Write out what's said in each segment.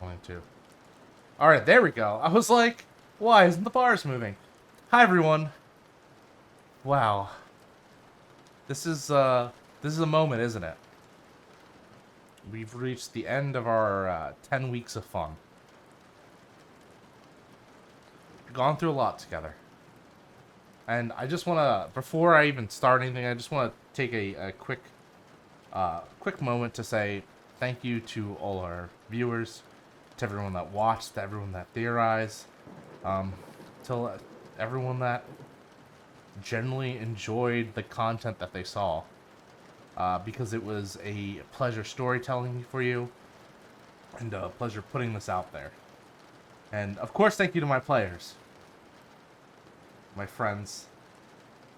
going to. Alright, there we go. I was like, why isn't the bars moving? Hi, everyone. Wow. This is a moment, isn't it? We've reached the end of our 10 weeks of fun. Gone through a lot together. And I just want to, before I even start anything, I just want to take a quick moment to say thank you to all our viewers, to everyone that watched, to everyone that theorized, to everyone that generally enjoyed the content that they saw, because it was a pleasure storytelling for you, and a pleasure putting this out there. And of course, thank you to my players, my friends.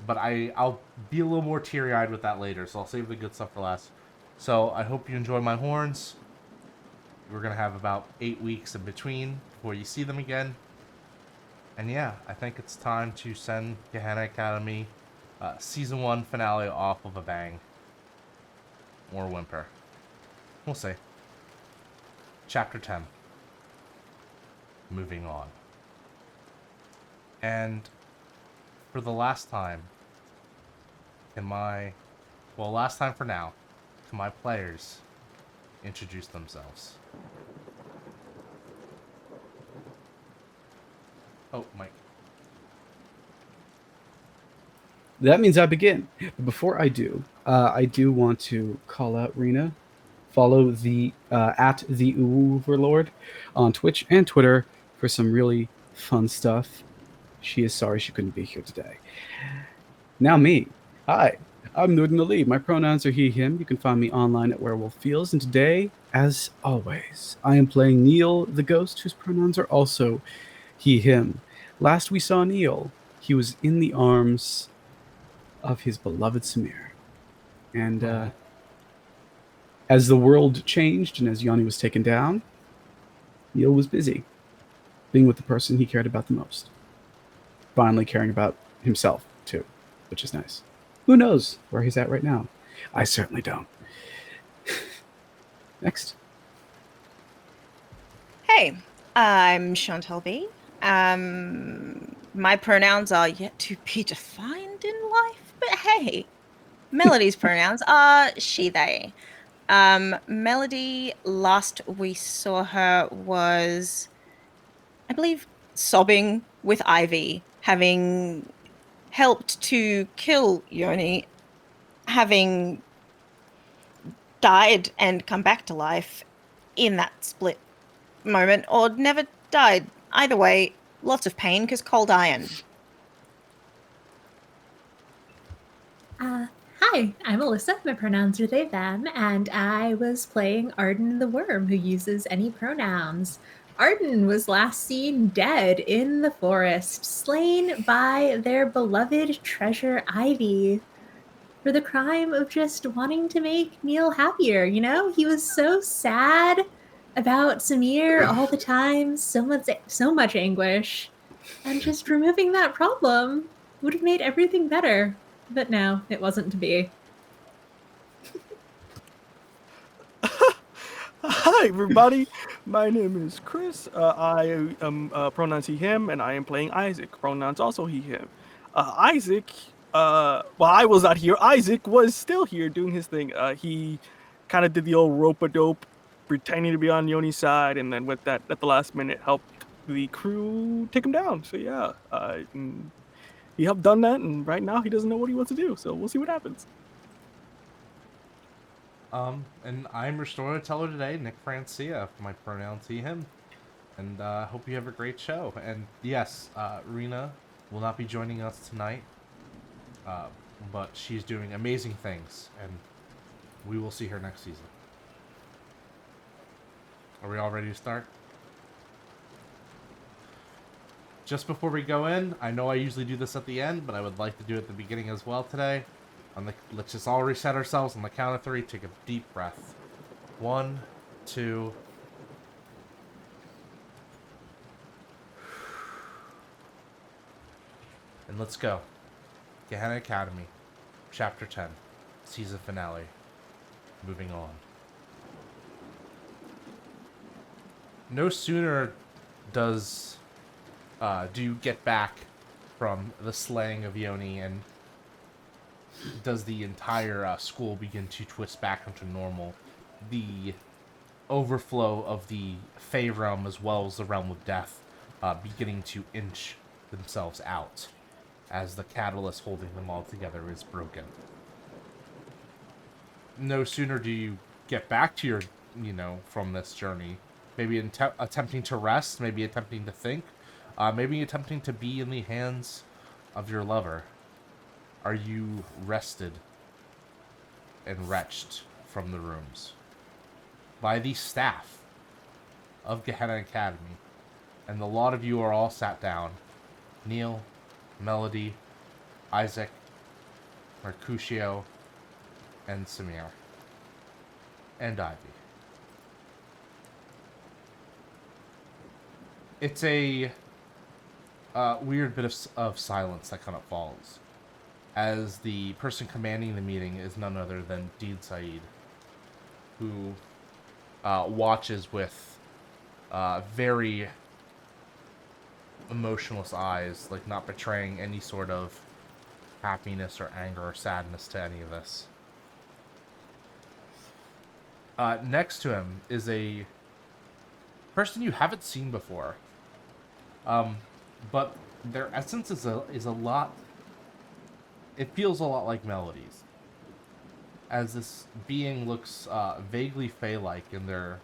But I'll be a little more teary-eyed with that later, so I'll save the good stuff for last. So I hope you enjoy my horns. We're going to have about 8 weeks in between before you see them again. And yeah, I think it's time to send Gehenna Academy Season 1 finale off of a bang. Or a whimper. We'll see. Chapter 10. Moving on. And for the last time, last time for now, can my players introduce themselves? Oh, Mike. That means I begin. But before I do want to call out Rina. Follow the at the Overlord on Twitch and Twitter for some really fun stuff. She is sorry she couldn't be here today. Now me. Hi, I'm Noordin Ali. My pronouns are he, him. You can find me online at Werewolf Fields. And today, as always, I am playing Neal, the ghost, whose pronouns are also he, him. Last we saw Neal, he was in the arms of his beloved Samir. And as the world changed and as Yanni was taken down, Neal was busy being with the person he cared about the most. Finally caring about himself, too, which is nice. Who knows where he's at right now? I certainly don't. Next. Hey, I'm Shauntelle B. My pronouns are yet to be defined in life, but hey, Melody's pronouns are she, they. Melody, last we saw her was, I believe, sobbing with Ivy, having helped to kill Yoni, having died and come back to life in that split moment, or never died. Either way, lots of pain because cold iron. Hi, I'm Alyssa. My pronouns are they, them, and I was playing Arden the Wyrm, who uses any pronouns. Arden was last seen dead in the forest, slain by their beloved treasure Ivy for the crime of just wanting to make Neal happier. You know, he was so sad about Samir all the time, so much anguish, and just removing that problem would have made everything better. But no, it wasn't to be. Hi, everybody. My name is Chris. I am pronouns he, him, and I am playing Isaac. Pronouns also he, him. Isaac, well, I was not here. Isaac was still here doing his thing. He kind of did the old rope-a-dope, pretending to be on Yoni's side, and then with that, at the last minute, helped the crew take him down. So yeah, he helped done that, and right now he doesn't know what he wants to do. So we'll see what happens. And I'm your storyteller today, Nick Francia. My pronouns he, him. And hope you have a great show. And yes, Rina will not be joining us tonight, but she's doing amazing things, and we will see her next season. Are we all ready to start? Just before we go in, I know I usually do this at the end, but I would like to do it at the beginning as well today. Let's just all reset ourselves on the count of 3. Take a deep breath. 1, 2. And let's go. Gehenna Academy, Chapter 10, Season Finale. Moving on. No sooner does do you get back from the slaying of Yoni and does the entire school begin to twist back into normal, the overflow of the Fey realm as well as the realm of death beginning to inch themselves out as the catalyst holding them all together is broken. No sooner do you get back to your, from this journey, maybe attempting to rest, maybe attempting to think, maybe attempting to be in the hands of your lover. Are you rested and wretched from the rooms by the staff of Gehenna Academy? And the lot of you are all sat down. Neal, Melody, Isaac, Mercutio, and Samir. And Ivy. It's a weird bit of silence that kind of falls, as the person commanding the meeting is none other than Deed Said, who watches with very emotionless eyes, like not betraying any sort of happiness or anger or sadness to any of this. Next to him is a person you haven't seen before, but their essence is a lot. It feels a lot like Melody's, as this being looks vaguely Fey-like in their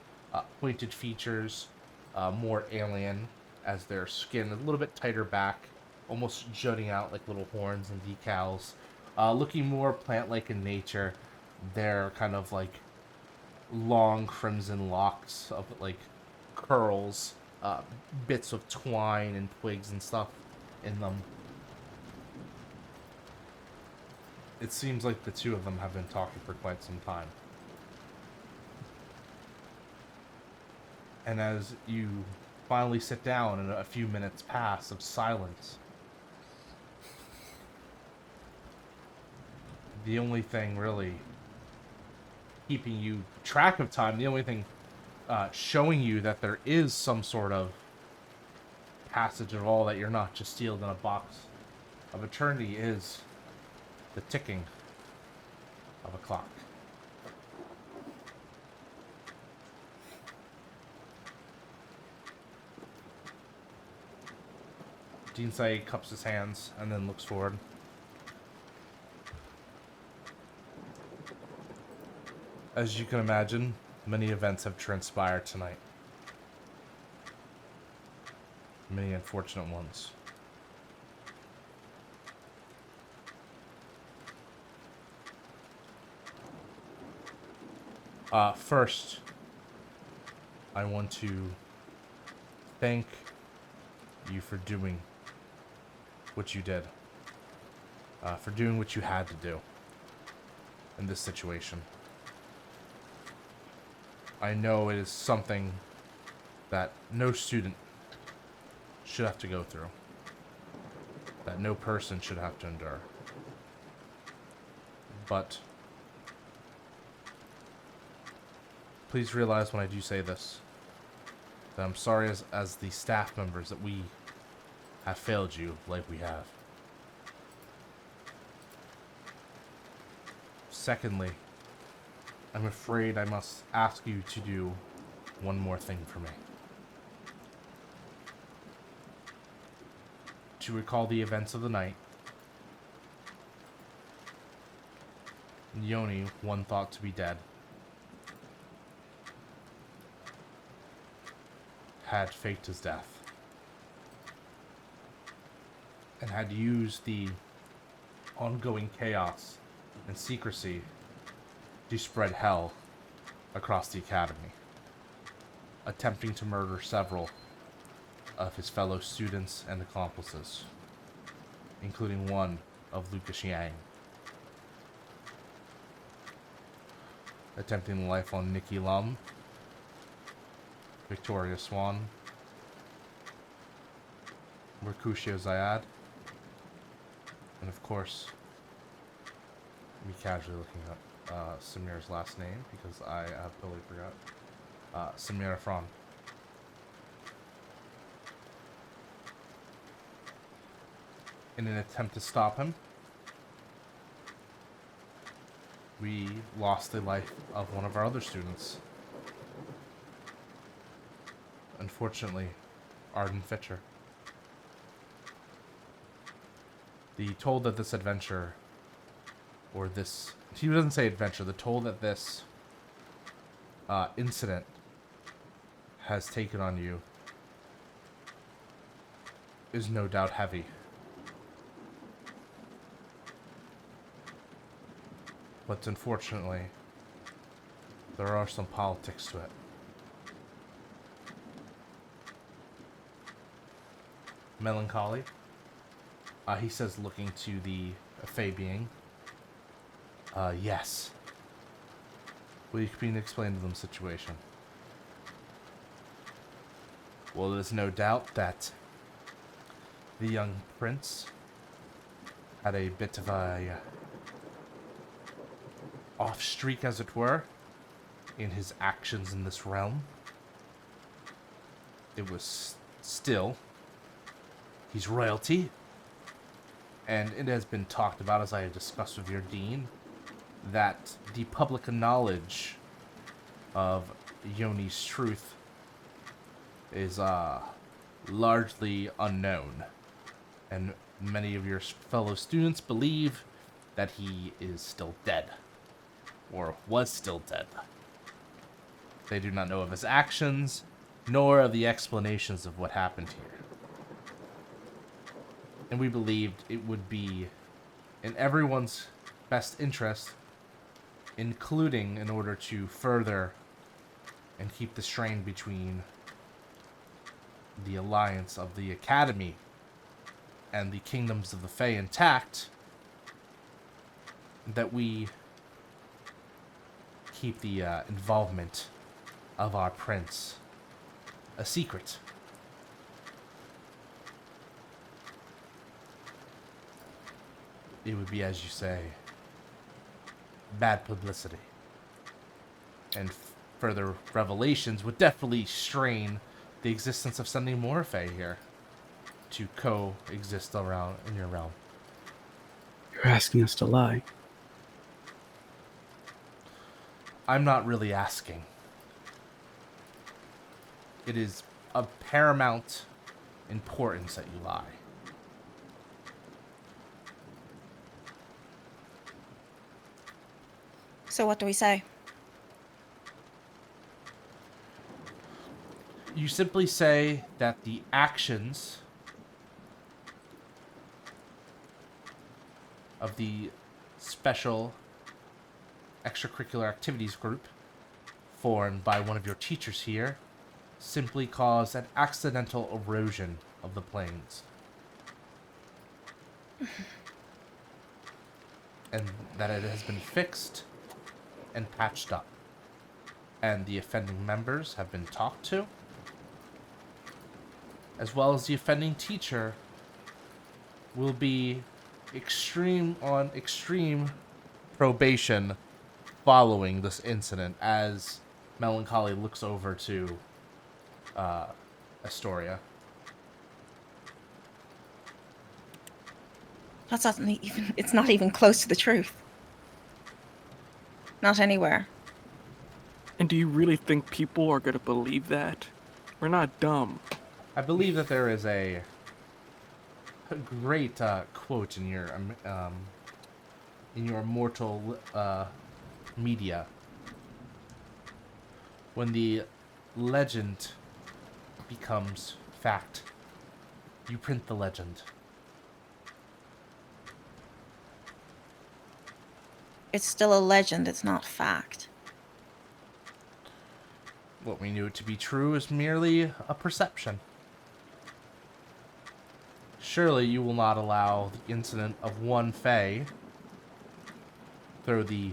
pointed features, more alien, as their skin a little bit tighter back, almost jutting out like little horns and decals, looking more plant-like in nature. They're kind of like long crimson locks of like curls, bits of twine and twigs and stuff in them. It seems like the two of them have been talking for quite some time. And as you finally sit down and a few minutes pass of silence, the only thing really keeping you track of time, the only thing showing you that there is some sort of passage at all, that you're not just sealed in a box of eternity, is the ticking of a clock. Dean Said cups his hands and then looks forward. As you can imagine, many events have transpired tonight. Many unfortunate ones. First, I want to thank you for doing what you did. For doing what you had to do in this situation. I know it is something that no student should have to go through. That no person should have to endure. But please realize when I do say this, that I'm sorry as the staff members that we have failed you like we have. Secondly, I'm afraid I must ask you to do one more thing for me. To recall the events of the night, Yoni, one thought to be dead, had faked his death and had used the ongoing chaos and secrecy to spread hell across the academy, attempting to murder several of his fellow students and accomplices, including one of Lucas Yang, attempting the life on Nikki Lum, Victoria Swan, Mercutio Zayad, and of course, me casually looking up Samir's last name because I totally forgot. Samir Afron. in an attempt to stop him, we lost the life of one of our other students. Unfortunately, Arden Fitcher. The toll that this adventure, or this, he doesn't say adventure, the toll that this incident has taken on you is no doubt heavy. But unfortunately, there are some politics to it. Melancholy, he says, looking to the Fey being. Yes. Will you please explain to them the situation? Well, there's no doubt that the young prince had a bit of a off streak, as it were, in his actions in this realm. It was still, he's royalty, and it has been talked about, as I had discussed with your dean, that the public knowledge of Yoni's truth is largely unknown, and many of your fellow students believe that he is still dead, or was still dead. They do not know of his actions, nor of the explanations of what happened here. And we believed it would be in everyone's best interest, including in order to further and keep the strain between the alliance of the Academy and the kingdoms of the Fae intact, that we keep the involvement of our prince a secret. It would be, as you say, bad publicity. And further revelations would definitely strain the existence of sending more Fae here to coexist around in your realm. You're asking us to lie. I'm not really asking. It is of paramount importance that you lie. So what do we say? You simply say that the actions of the special extracurricular activities group formed by one of your teachers here simply caused an accidental erosion of the plains. And that it has been fixed and patched up. And the offending members have been talked to, as well as the offending teacher will be extreme probation following this incident, as Melancholy looks over to Astoria. That's not even, it's not even close to the truth. Not anywhere. And do you really think people are going to believe that? We're not dumb. I believe that there is a great quote in your immortal media. When the legend becomes fact, you print the legend. It's still a legend, it's not fact. What we knew to be true is merely a perception. Surely you will not allow the incident of one Fae throw the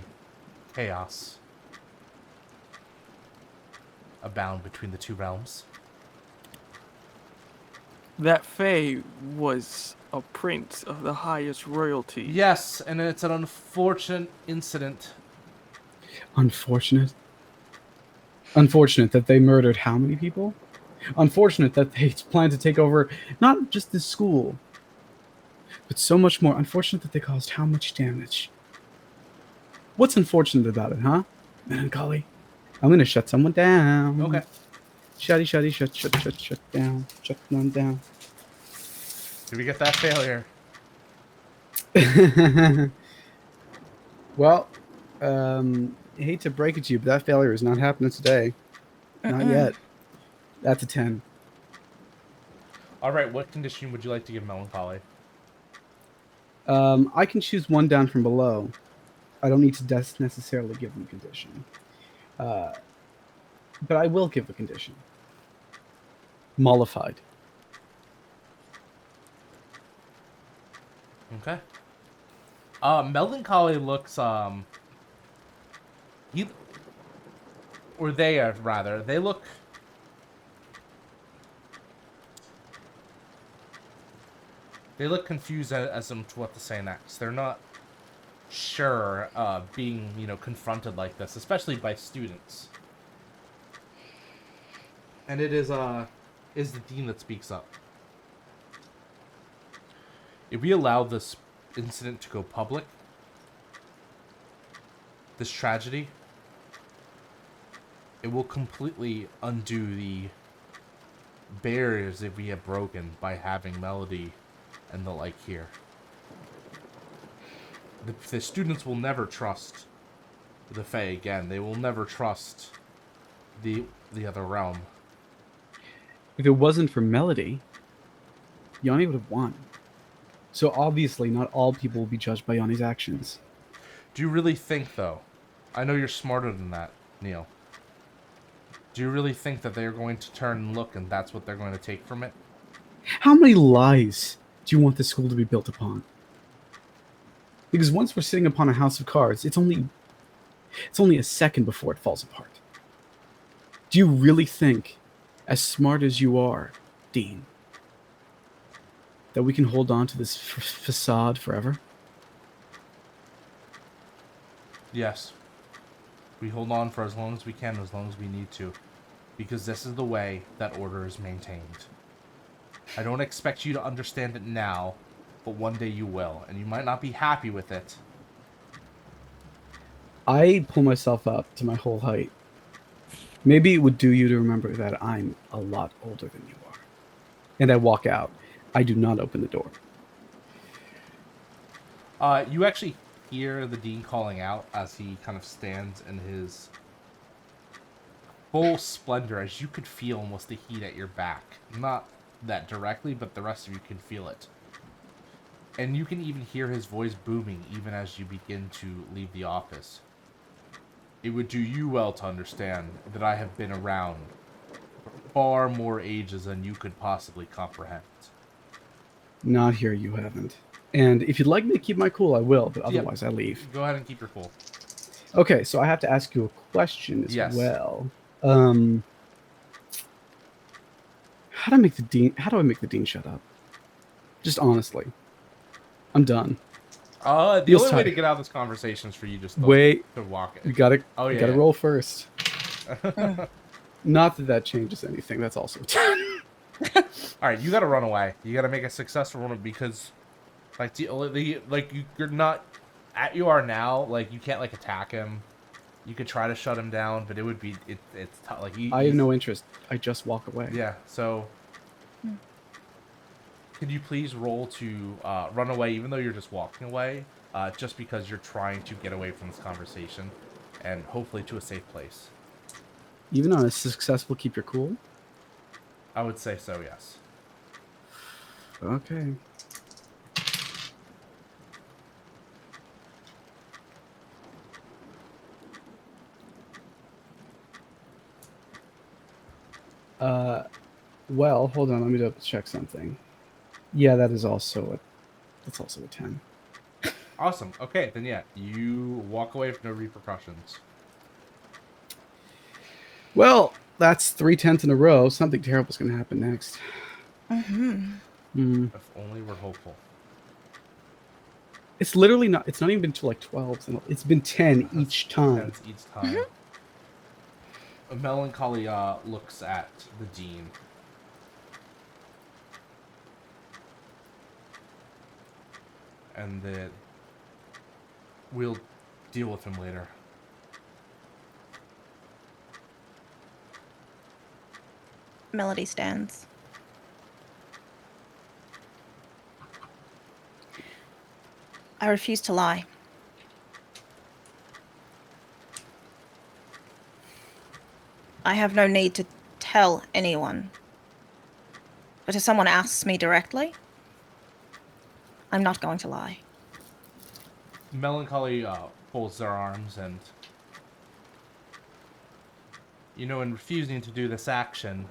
chaos abound between the two realms. That Fae was a prince of the highest royalty. Yes, and it's an unfortunate incident. Unfortunate? Unfortunate that they murdered how many people? Unfortunate that they plan to take over not just this school, but so much more unfortunate that they caused how much damage. What's unfortunate about it, huh? Melancholy. I'm gonna shut someone down. Okay. Shut down. Shut them down. Did we get that failure? Well, I hate to break it to you, but that failure is not happening today. Not yet. That's a 10. All right. What condition would you like to give Melancholy? I can choose one down from below. I don't need to necessarily give them a condition. But I will give a condition. Mollified. Okay. Melancholy looks they look confused as to what to say next. They're not sure being, confronted like this, especially by students. And it is the dean that speaks up. If we allow this incident to go public, this tragedy, it will completely undo the barriers that we have broken by having Melody and the like here. The students will never trust the Fae again. They will never trust the other realm. If it wasn't for Melody, Yanni would have won. So obviously not all people will be judged by Yanni's actions. Do you really think, though? I know you're smarter than that, Neal. Do you really think that they're going to turn and look and that's what they're going to take from it? How many lies do you want this school to be built upon? Because once we're sitting upon a house of cards, it's only a second before it falls apart. Do you really think, as smart as you are, Dean, that we can hold on to this facade forever? Yes. We hold on for as long as we can, as long as we need to. Because this is the way that order is maintained. I don't expect you to understand it now, but one day you will, and you might not be happy with it. I pull myself up to my whole height. Maybe it would do you to remember that I'm a lot older than you are. And I walk out. I do not open the door. You actually hear the dean calling out as he kind of stands in his full splendor, as you could feel almost the heat at your back. Not that directly, but the rest of you can feel it. And you can even hear his voice booming even as you begin to leave the office. It would do you well to understand that I have been around for far more ages than you could possibly comprehend. Not here, you haven't. And if you'd like me to keep my cool, I will, but otherwise I leave. Go ahead and keep your cool. Okay, so I have to ask you a question as well. How do I make the dean shut up? Just honestly. I'm done. The only way to get out of this conversation is for you just to walk it. You gotta roll first. Not that changes anything. That's also a 10. All right, you gotta run away. You gotta make a successful run because, you're not at you are now. Like, you can't attack him. You could try to shut him down, but it would be it's tough. I have no interest. I just walk away. Yeah. So, could you please roll to run away, even though you're just walking away, just because you're trying to get away from this conversation, and hopefully to a safe place. Even on a successful keep your cool? I would say so, yes. Okay. Well, hold on, let me double check something. Yeah, that's also a 10. Awesome. Okay, then yeah, you walk away with no repercussions. Well, that's 3 tenths in a row. Something terrible is going to happen next. If only we're hopeful. It's literally not. It's not even been to 12. It's been 10 each time. 10 each time. A melancholy looks at the dean. and that we'll deal with him later. Melody stands. I refuse to lie. I have no need to tell anyone. But if someone asks me directly, I'm not going to lie. Melancholy folds their arms, and you know, in refusing to do this action,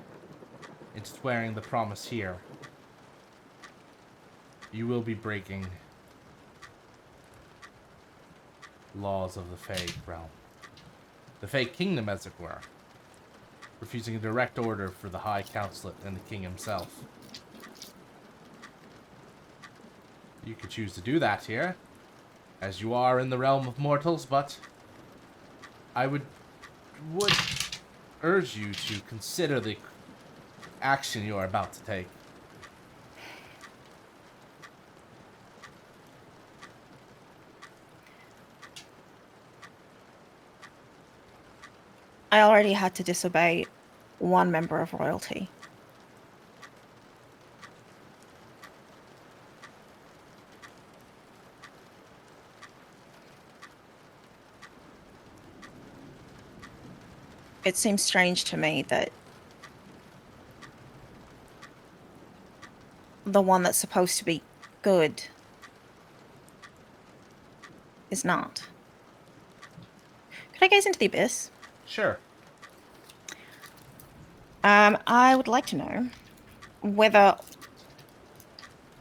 in swearing the promise here, you will be breaking laws of the Fae realm. The Fae Kingdom, as it were. Refusing a direct order for the High Counselate and the King himself. You could choose to do that here, as you are in the realm of mortals, but I would urge you to consider the action you are about to take. I already had to disobey one member of royalty. It seems strange to me that the one that's supposed to be good is not. Could I gaze into the abyss? Sure. I would like to know whether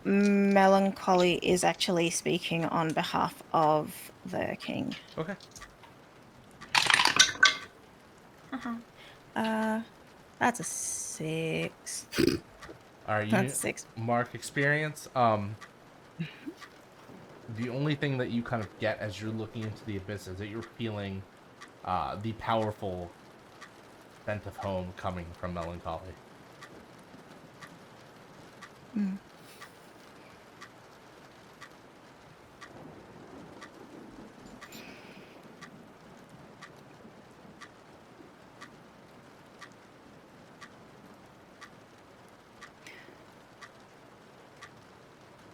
Melancholy is actually speaking on behalf of the king. Okay. That's a 6. Alright, you That's 6. mark experience. The only thing that you kind of get as you're looking into the abyss is that you're feeling the powerful scent of home coming from Melancholy.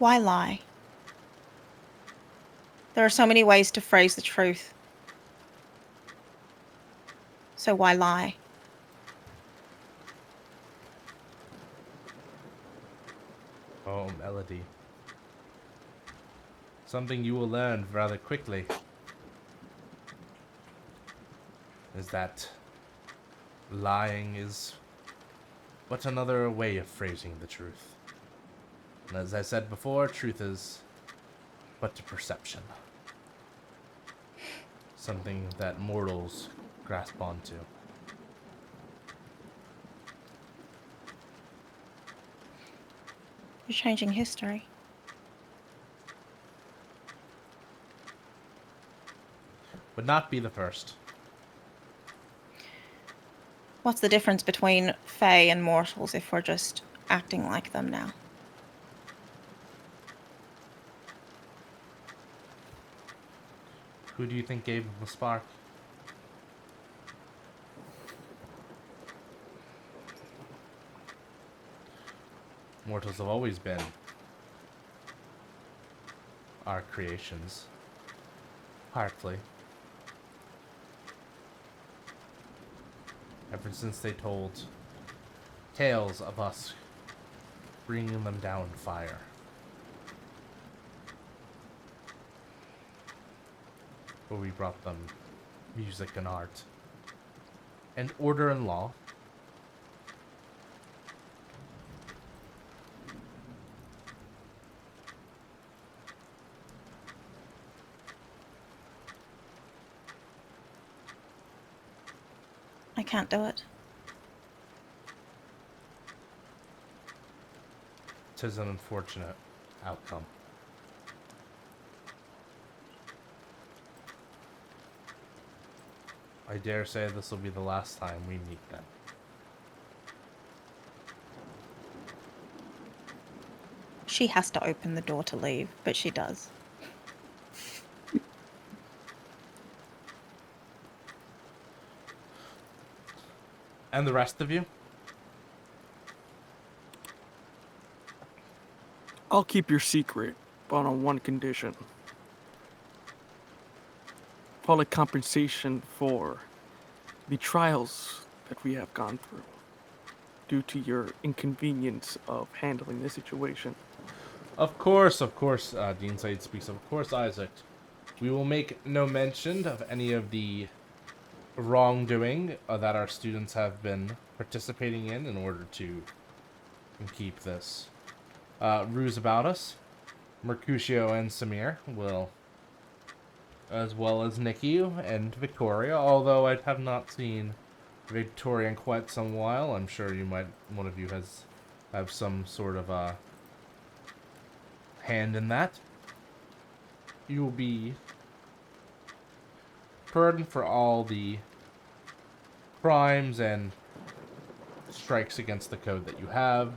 Why lie? There are so many ways to phrase the truth. So why lie? Oh, Melody. Something you will learn rather quickly is that lying is but another way of phrasing the truth. And as I said before, truth is but a perception. Something that mortals grasp onto. You're changing history. Would not be the first. What's the difference between Fae and mortals if we're just acting like them now? Who do you think gave him the spark? Mortals have always been our creations. Partly. Ever since they told tales of us bringing them down fire. Where we brought them music and art. And order and law. I can't do it. 'Tis an unfortunate outcome. I dare say this will be the last time we meet then. She has to open the door to leave, but she does. And the rest of you? I'll keep your secret, but on one condition. Call it compensation for the trials that we have gone through due to your inconvenience of handling this situation. Of course, Dean Said speaks. Of course, Isaac. We will make no mention of any of the wrongdoing that our students have been participating in order to keep this ruse about us. Mercutio and Samir will, as well as Nikki and Victoria, although I have not seen Victoria in quite some while. I'm sure one of you have some sort of hand in that. You will be pardoned for all the crimes and strikes against the code that you have.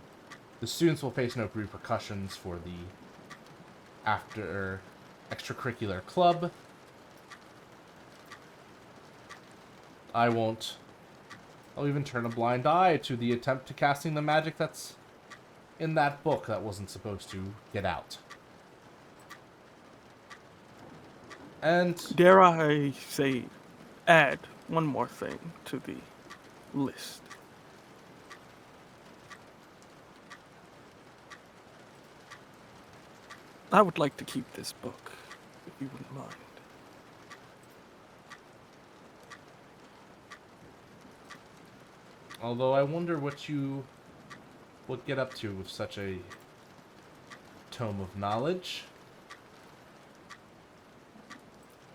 The students will face no repercussions for the after extracurricular club. I'll even turn a blind eye to the attempt to casting the magic that's in that book that wasn't supposed to get out. And Dare I say, add one more thing to the list. I would like to keep this book, if you wouldn't mind. although I wonder what you would get up to with such a tome of knowledge.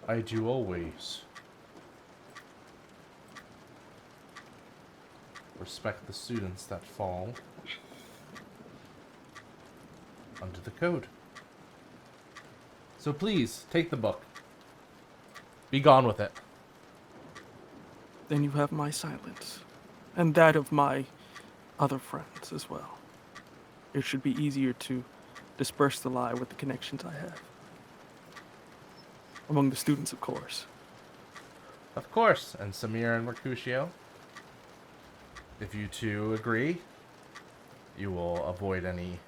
I do always respect the students that fall under the code. So please, take the book. Be gone with it. Then you have my silence, and that of my other friends as well. It should be easier to disperse the lie with the connections I have. Among the students, of course. Of course. And Samir and Mercutio, if you two agree, you will avoid any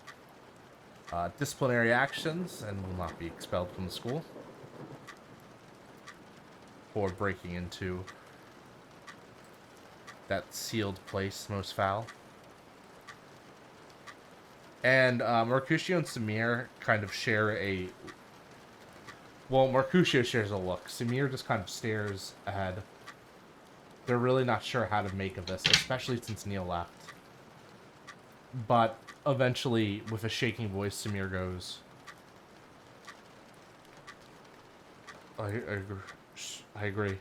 disciplinary actions and will not be expelled from the school for breaking into that sealed place, most foul. And Mercutio and Samir kind of share a... Well, Mercutio shares a look. Samir just kind of stares ahead. They're really not sure how to make of this, especially since Neal left. But eventually, with a shaking voice, Samir goes, I agree.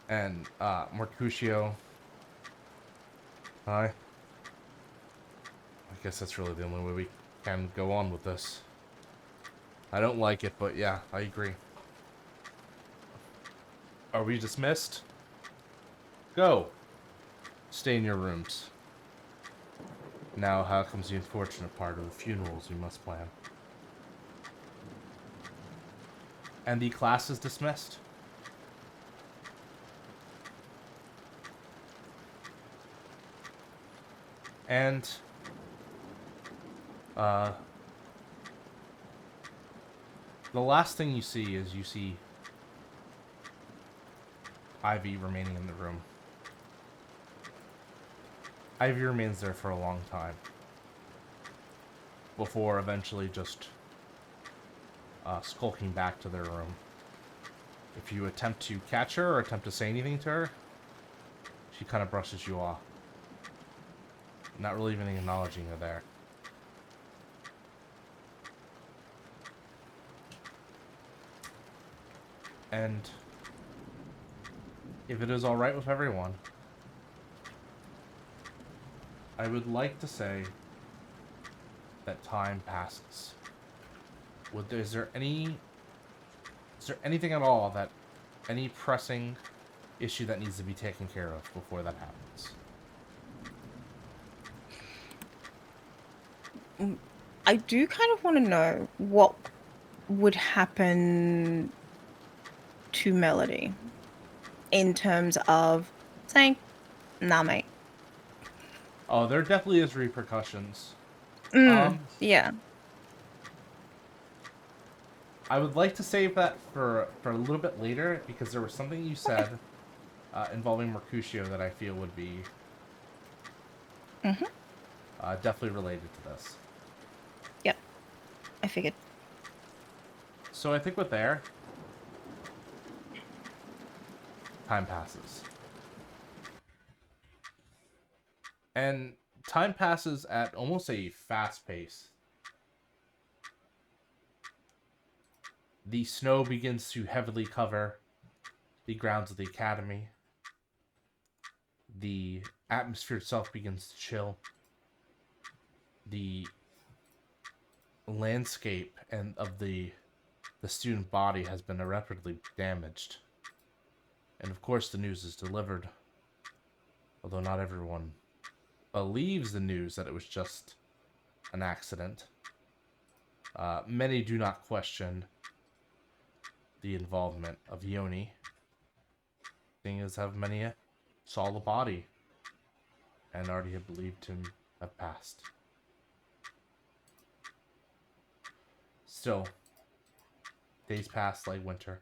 And Mercutio, I guess that's really the only way we can go on with this. I don't like it, but yeah, I agree. Are we dismissed? Go. Stay in your rooms. Now, how comes the unfortunate part of the funerals we must plan? And the class is dismissed. And the last thing you see is Ivy remaining in the room. Ivy remains there for a long time before eventually just skulking back to their room. If you attempt to catch her or attempt to say anything to her, she kind of brushes you off. Not really even acknowledging her there. And if it is alright with everyone, I would like to say that time passes. Is there anything at all that, any pressing issue that needs to be taken care of before that happens? I do kind of want to know what would happen to Melody in terms of saying, Nah, mate. Oh, there definitely is repercussions. Yeah. I would like to save that for a little bit later, because there was something you said involving Mercutio that I feel would be definitely related to this. Yep. I figured. So I think with there, time passes. And time passes at almost a fast pace. The snow begins to heavily cover the grounds of the academy. The atmosphere itself begins to chill. The landscape and of the student body has been irreparably damaged. And of course the news is delivered. Although not everyone believes the news that it was just an accident. Many do not question the involvement of Yoni. Thing is, have many saw the body and already had believed him have passed. Still, days pass like winter,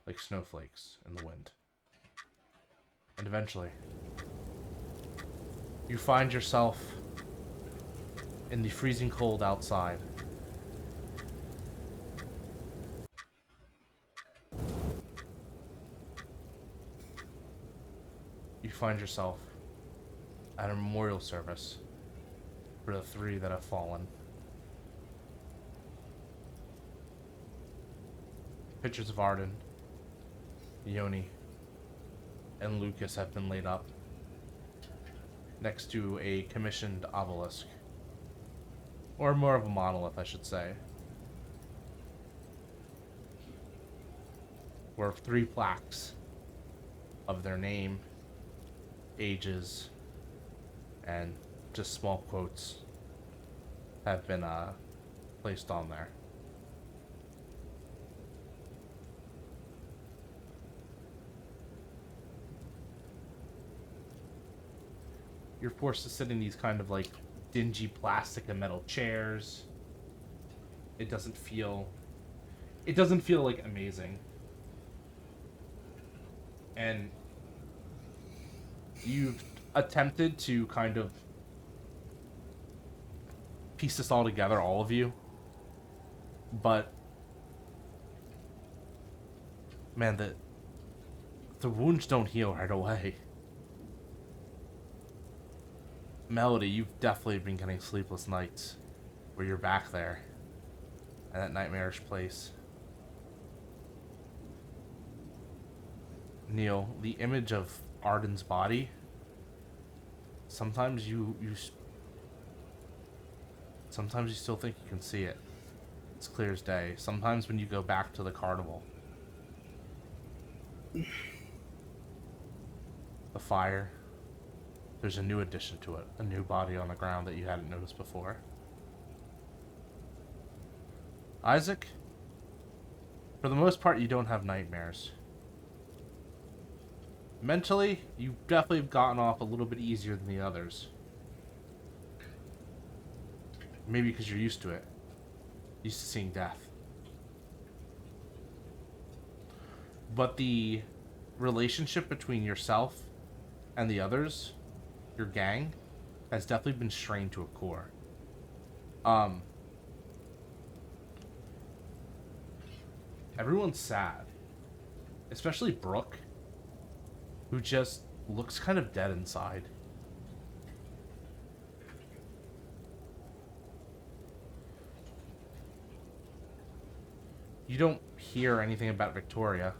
like snowflakes in the wind. And eventually, you find yourself in the freezing cold outside. You find yourself at a memorial service for the 3 that have fallen. Pictures of Arden, Yoni, and Lucas have been laid up next to a commissioned obelisk. Or more of a monolith, I should say. Where 3 plaques of their name, ages, and just small quotes have been placed on there. You're forced to sit in these kind of like dingy plastic and metal chairs. It doesn't feel like amazing. And you've attempted to kind of piece this all together, all of you. But man, the wounds don't heal right away. Melody, you've definitely been getting sleepless nights where you're back there in that nightmarish place. Neal, the image of Arden's body, sometimes you still think you can see it. It's clear as day. Sometimes when you go back to the carnival, the fire, there's a new addition to it, a new body on the ground that you hadn't noticed before. Isaac, for the most part, you don't have nightmares. Mentally, you definitely have gotten off a little bit easier than the others. Maybe because you're used to it. Used to seeing death. But the relationship between yourself and the others, your gang, has definitely been strained to a core. Everyone's sad. Especially Brooke, who just looks kind of dead inside. You don't hear anything about Victoria.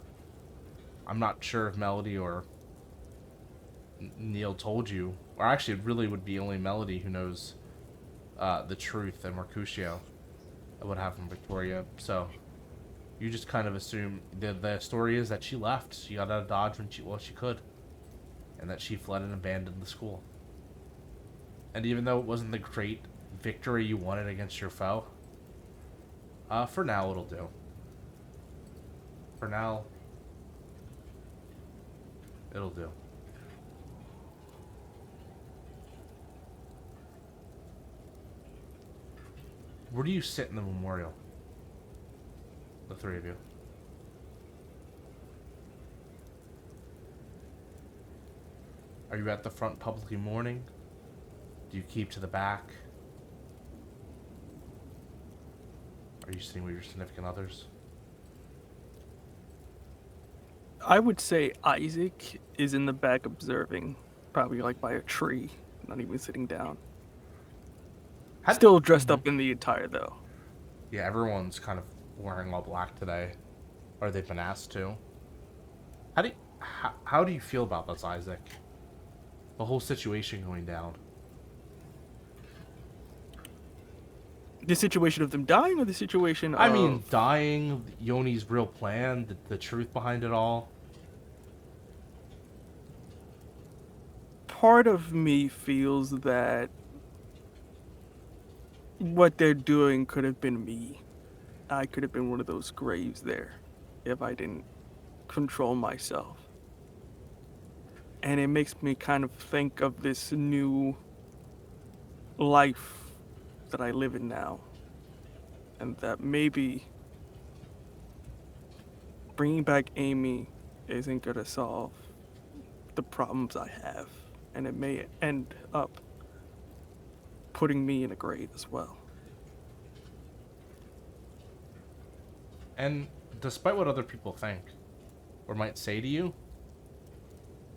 I'm not sure if Melody or Neal told you. Or actually, it really would be only Melody who knows the truth, and Mercutio of what happened to Victoria. So you just kind of assume the story is that she left. She got out of Dodge when she could. And that she fled and abandoned the school. And even though it wasn't the great victory you wanted against your foe, for now it'll do. For now, it'll do. Where do you sit in the memorial? The three of you. Are you at the front publicly mourning? Do you keep to the back? Are you sitting with your significant others? I would say Isaac is in the back observing, probably like by a tree, not even sitting down. Still dressed up in the attire though. Yeah, everyone's kind of wearing all black today, or they've been asked to. How do you feel about this, Isaac? The whole situation going down. The situation of them dying, or the situation of... I mean, dying, Yoni's real plan, the truth behind it all. Part of me feels that what they're doing could have been me. I could have been one of those graves there if I didn't control myself. And it makes me kind of think of this new life that I live in now. And that maybe bringing back Amy isn't going to solve the problems I have. And it may end up putting me in a grave as well. And despite what other people think, or might say to you,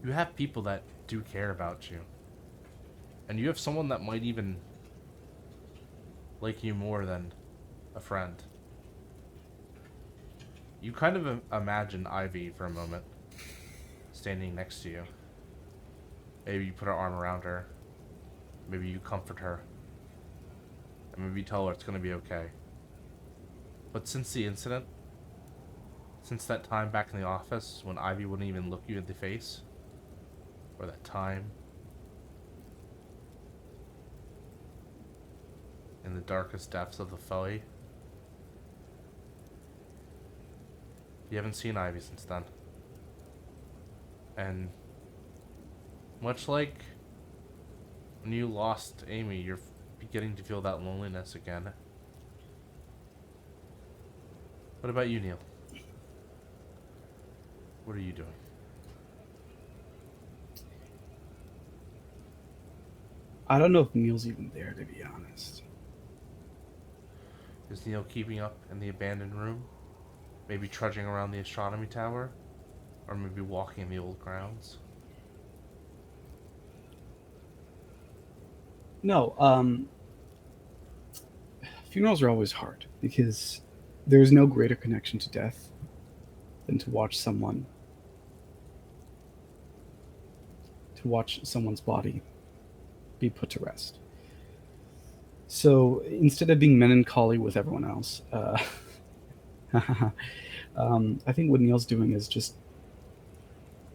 you have people that do care about you. And you have someone that might even like you more than a friend. You kind of imagine Ivy for a moment, standing next to you. Maybe you put her arm around her. Maybe you comfort her. And maybe you tell her it's going to be okay. But since the incident, since that time back in the office when Ivy wouldn't even look you in the face, or that time in the darkest depths of the Folly, you haven't seen Ivy since then. And much like when you lost Amy, you're beginning to feel that loneliness again. What about you, Neal? What are you doing? I don't know if Neal's even there, to be honest. Is Neal keeping up in the abandoned room? Maybe trudging around the astronomy tower? Or maybe walking in the old grounds? No, funerals are always hard because there's no greater connection to death than to watch someone's body be put to rest. So instead of being melancholy with everyone else, I think what Neal's doing is just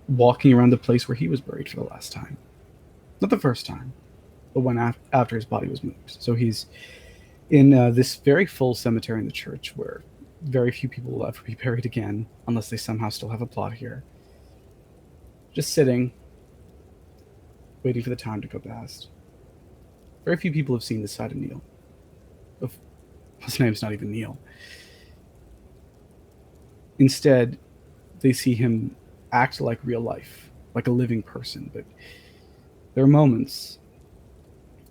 walking around the place where he was buried for the last time. Not the first time, but when after his body was moved. So he's in this very full cemetery in the church where very few people will ever be buried again, unless they somehow still have a plot here. Just sitting, waiting for the time to go past. Very few people have seen this side of Neal. His name's not even Neal. Instead, they see him act like real life, like a living person, but there are moments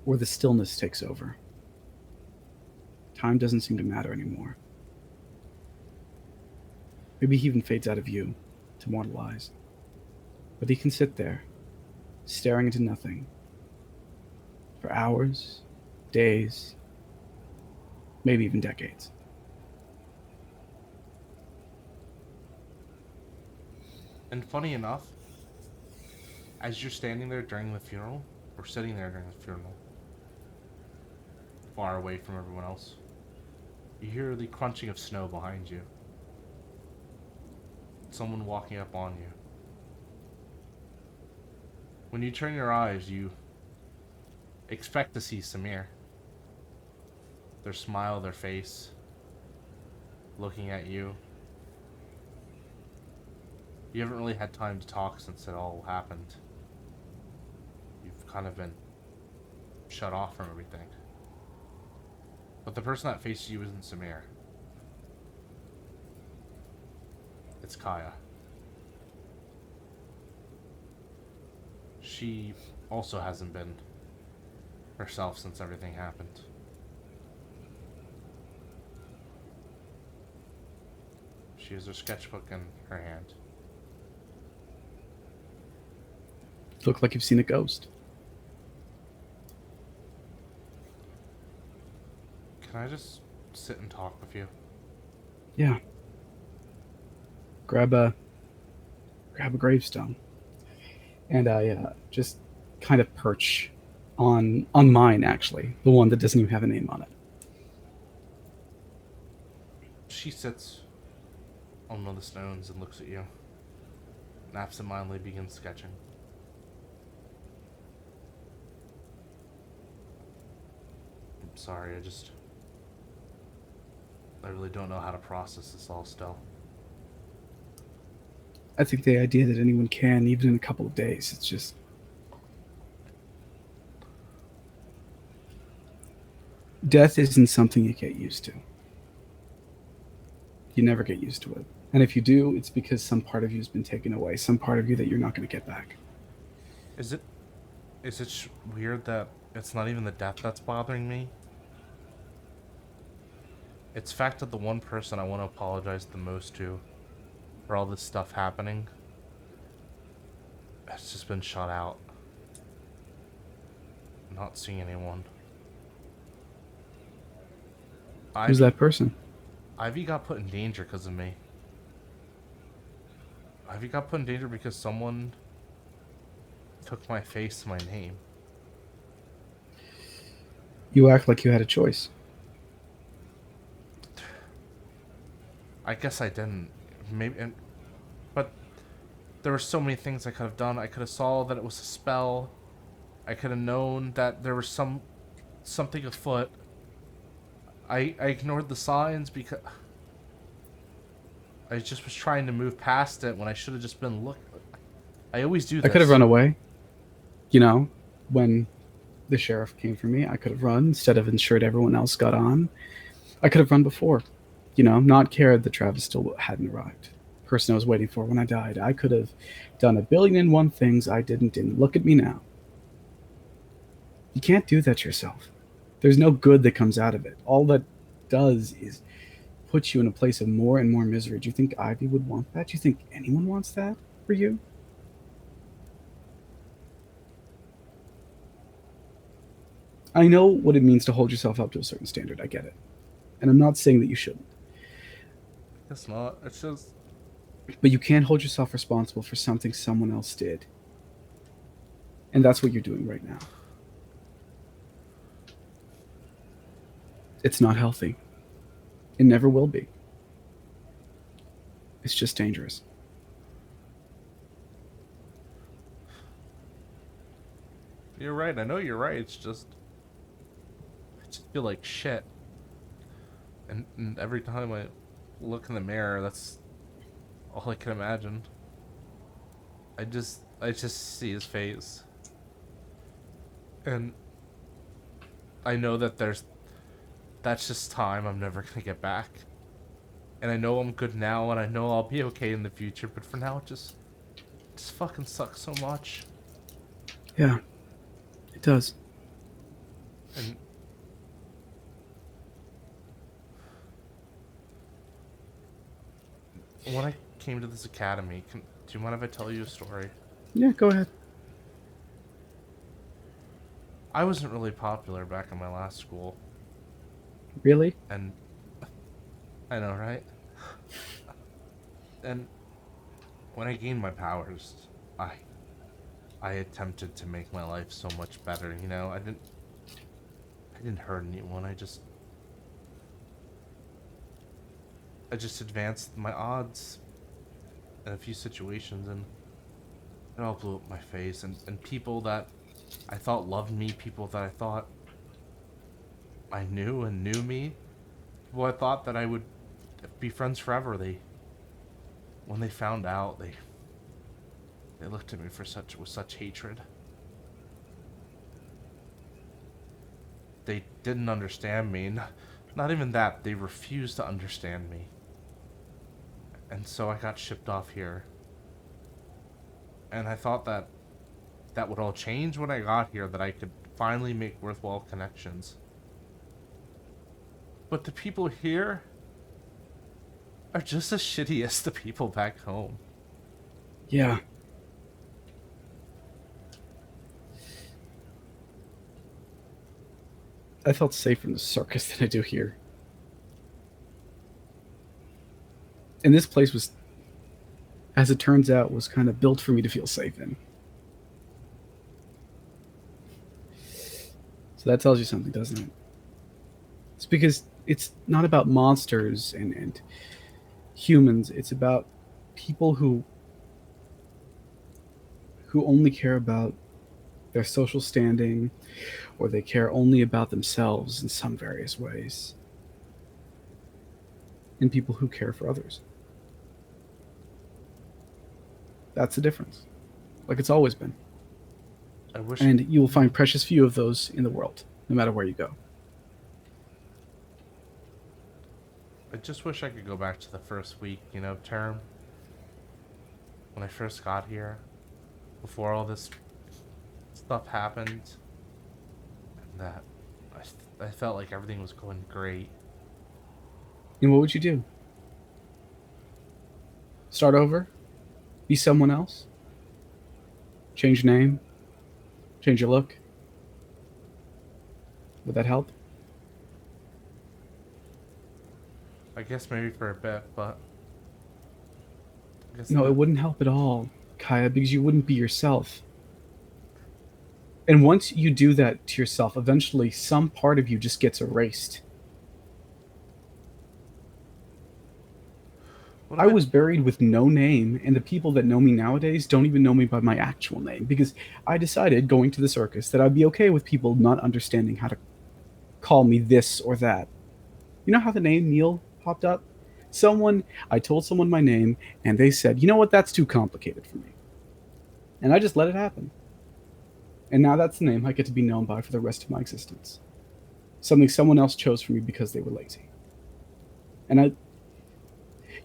where the stillness takes over. Time doesn't seem to matter anymore. Maybe he even fades out of view to mortal eyes. But he can sit there, staring into nothing, for hours, days, maybe even decades. And funny enough, as you're standing there during the funeral, or sitting there during the funeral, far away from everyone else, you hear the crunching of snow behind you. Someone walking up on you. When you turn your eyes, you expect to see Samir. Their smile, their face, looking at you. You haven't really had time to talk since it all happened. You've kind of been shut off from everything. But the person that faced you isn't Samir. It's Kaya. She also hasn't been herself since everything happened. She has her sketchbook in her hand. Look like you've seen a ghost. Can I just sit and talk with you? Yeah. Grab a gravestone, and I just kind of perch on mine, actually, the one that doesn't even have a name on it. She sits on one of the stones and looks at you, and absentmindedly begins sketching. I'm sorry, I really don't know how to process this all still. I think the idea that anyone can, even in a couple of days, it's just... Death isn't something you get used to. You never get used to it. And if you do, it's because some part of you has been taken away, some part of you that you're not going to get back. Is it weird that it's not even the death that's bothering me? It's the fact that the one person I want to apologize the most to for all this stuff happening has just been shut out. I'm not seeing anyone. Who's that person? Ivy got put in danger because of me. Ivy got put in danger because someone took my face, my name. You act like you had a choice. I guess I didn't. But there were so many things I could have done. I could have saw that it was a spell. I could have known that there was something afoot. I ignored the signs because I just was trying to move past it when I should have just been looking. I always do this. I could have run away. You know, when the sheriff came for me, I could have run instead of ensured everyone else got on. I could have run before. You know, not cared that Travis still hadn't arrived. Person I was waiting for when I died. I could have done 1,000,001 things I didn't. Look at me now. You can't do that yourself. There's no good that comes out of it. All that does is put you in a place of more and more misery. Do you think Ivy would want that? Do you think anyone wants that for you? I know what it means to hold yourself up to a certain standard. I get it. And I'm not saying that you shouldn't. It's not. It's just... But you can't hold yourself responsible for something someone else did. And that's what you're doing right now. It's not healthy. It never will be. It's just dangerous. You're right. I know you're right. It's just... I just feel like shit. And every time I look in the mirror, that's all I can imagine. I just see his face. And I know that that's just time I'm never gonna get back. And I know I'm good now, and I know I'll be okay in the future, but for now it just fucking sucks so much. Yeah, it does. And when I came to this academy, do you mind if I tell you a story? Yeah, go ahead. I wasn't really popular back in my last school. Really? And I know, right? And when I gained my powers, I attempted to make my life so much better, you know? I didn't hurt anyone. I just advanced my odds in a few situations, and it all blew up my face. And people that I thought loved me, people that I thought I knew and knew me, people I thought that I would be friends forever, when they found out, they looked at me with such hatred. They didn't understand me. Not even that, they refused to understand me. And so I got shipped off here. And I thought that that would all change when I got here, that I could finally make worthwhile connections. But the people here are just as shitty as the people back home. Yeah. I felt safer in the circus than I do here. And this place was, as it turns out, was kind of built for me to feel safe in. So that tells you something, doesn't it? It's because it's not about monsters and humans. It's about people who only care about their social standing, or they care only about themselves in some various ways. And people who care for others. That's the difference. Like it's always been. I wish. And you will find precious few of those in the world, no matter where you go. I just wish I could go back to the first week, term. When I first got here. Before all this stuff happened. And that I felt like everything was going great. And what would you do? Start over? Be someone else? Change your name? Change your look? Would that help? I guess maybe for a bit, but... No, it wouldn't help at all, Kaya, because you wouldn't be yourself. And once you do that to yourself, eventually some part of you just gets erased. I was buried with no name, and the people that know me nowadays don't even know me by my actual name, because I decided, going to the circus, that I'd be okay with people not understanding how to call me this or that. You know how the name Neal popped up? I told someone my name, and they said, you know what, that's too complicated for me. And I just let it happen. And now that's the name I get to be known by for the rest of my existence. Something someone else chose for me because they were lazy. And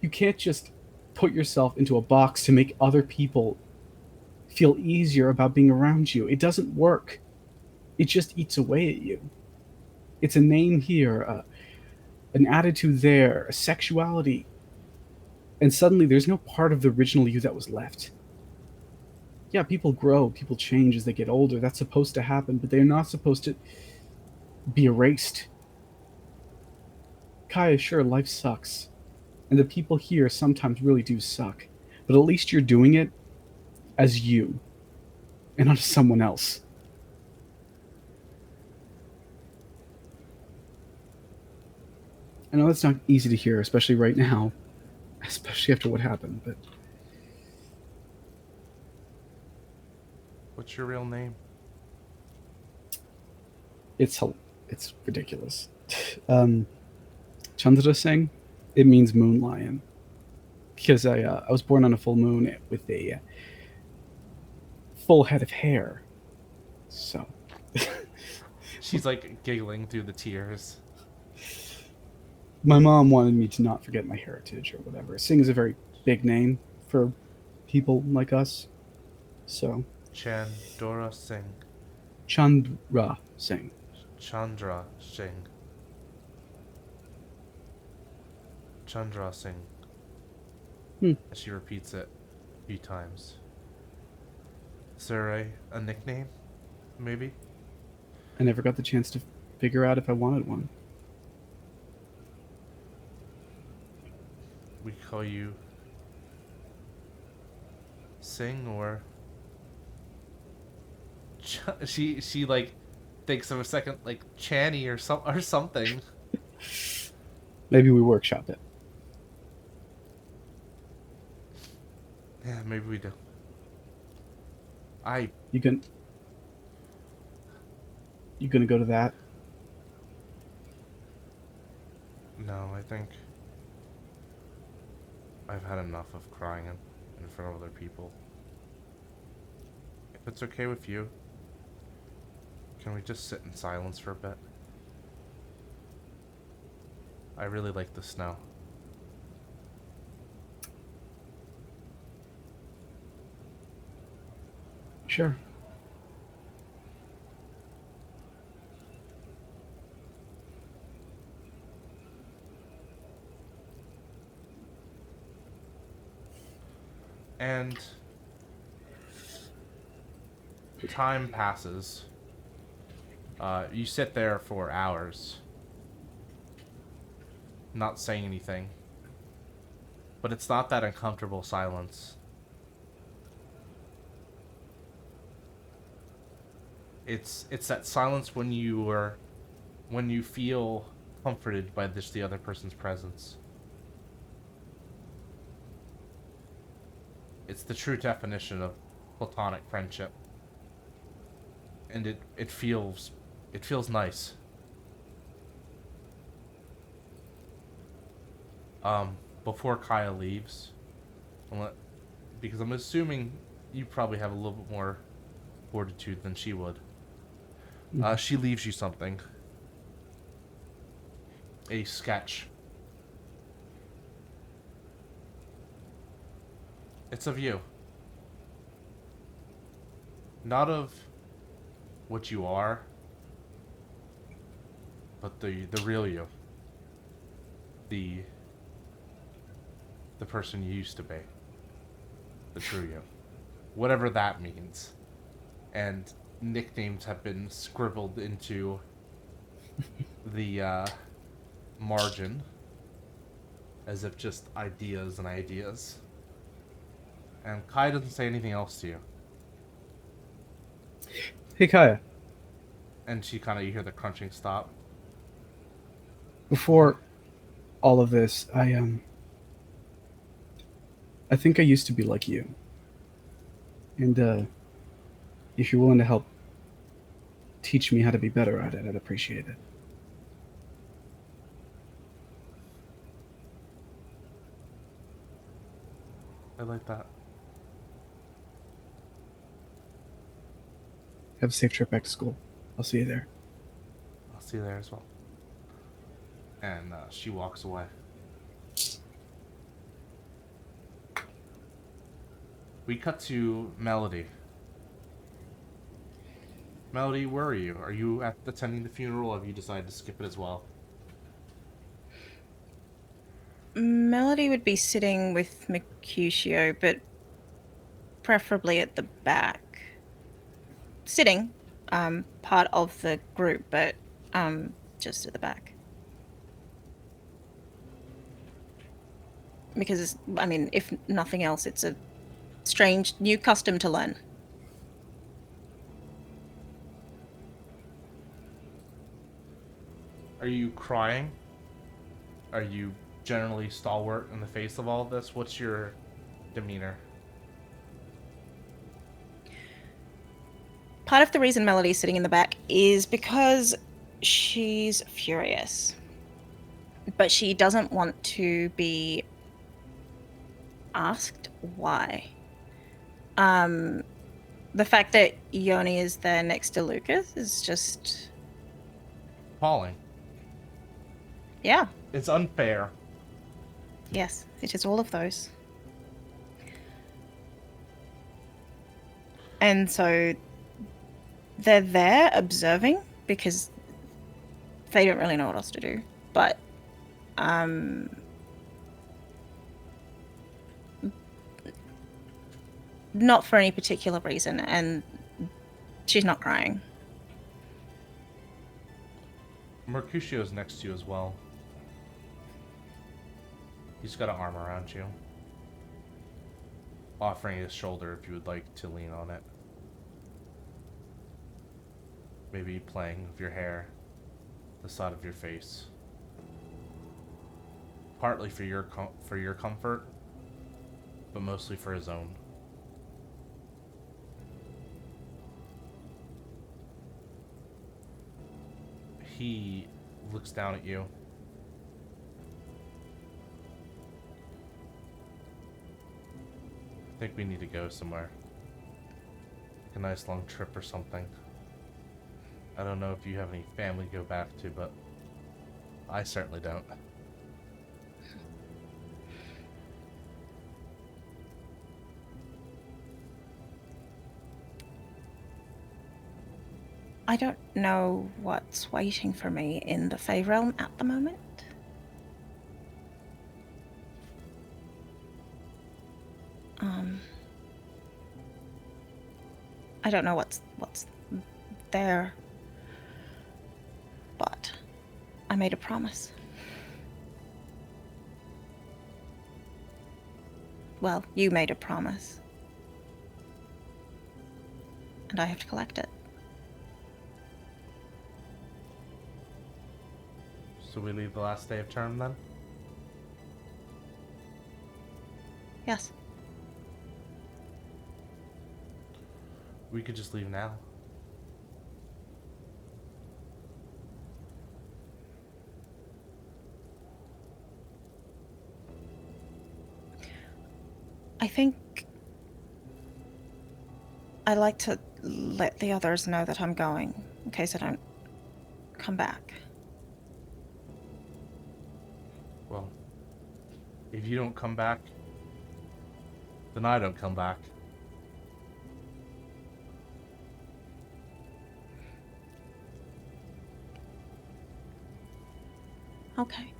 you can't just put yourself into a box to make other people feel easier about being around you. It doesn't work. It just eats away at you. It's a name here, an attitude there, a sexuality. And suddenly there's no part of the original you that was left. Yeah, people grow, people change as they get older. That's supposed to happen, but they're not supposed to be erased. Kaya, sure, life sucks. And the people here sometimes really do suck. But at least you're doing it as you, and not as someone else. I know that's not easy to hear, especially right now. Especially after what happened, but... What's your real name? It's ridiculous. Chandra Singh, it means moon lion. Because I was born on a full moon with a full head of hair. So... She's like giggling through the tears. My mom wanted me to not forget my heritage or whatever. Singh is a very big name for people like us. So... Chandra Singh. Chandra Singh. Chandra Singh. Chandra Singh. She repeats it a few times. Is there a nickname? Maybe? I never got the chance to figure out if I wanted one. We call you Singh, or she like thinks of a second, like Channy or something. Maybe we workshop it. Yeah, maybe we do. You gonna go to that? No, I think I've had enough of crying in front of other people. If it's okay with you, can we just sit in silence for a bit? I really like the snow. Sure. And time passes. You sit there for hours, not saying anything. But it's not that uncomfortable silence. It's that silence when you feel comforted by the other person's presence. It's the true definition of platonic friendship. And it feels nice. Before Kaya leaves, because I'm assuming you probably have a little bit more fortitude than she would. She leaves you something. A sketch. It's of you. Not of what you are, but the real you. The person you used to be. The true you. Whatever that means. And nicknames have been scribbled into the margin as if just ideas and ideas. And Kai doesn't say anything else to you. Hey, Kaya. And she you hear the crunching stop. Before all of this, I think I used to be like you. And if you're willing to help teach me how to be better at it, I'd appreciate it. I like that. Have a safe trip back to school. I'll see you there. I'll see you there as well. And she walks away. We cut to Melody. Melody, where are you? Are you attending the funeral, or have you decided to skip it as well? Melody would be sitting with Mercutio, but preferably at the back. Sitting, part of the group, but just at the back. Because, if nothing else, it's a strange new custom to learn. Are you crying? Are you generally stalwart in the face of all of this? What's your demeanor? Part of the reason Melody's sitting in the back is because she's furious. But she doesn't want to be asked why. The fact that Yoni is there next to Lucas is just... Appalling. Yeah. It's unfair. Yes, it is all of those. And so they're there observing because they don't really know what else to do. But not for any particular reason, and she's not crying. Mercutio's next to you as well. He's got an arm around you, offering his shoulder if you would like to lean on it. Maybe playing with your hair, the side of your face. Partly for your comfort, but mostly for his own. He looks down at you. I think we need to go somewhere. Like a nice long trip or something. I don't know if you have any family to go back to, but I certainly don't. I don't know what's waiting for me in the Fey realm at the moment. I don't know what's there, but I made a promise. Well, you made a promise, and I have to collect it. So we leave the last day of term then? Yes. We could just leave now. I think I like to let the others know that I'm going, in case I don't come back. Well, if you don't come back, then I don't come back. Okay.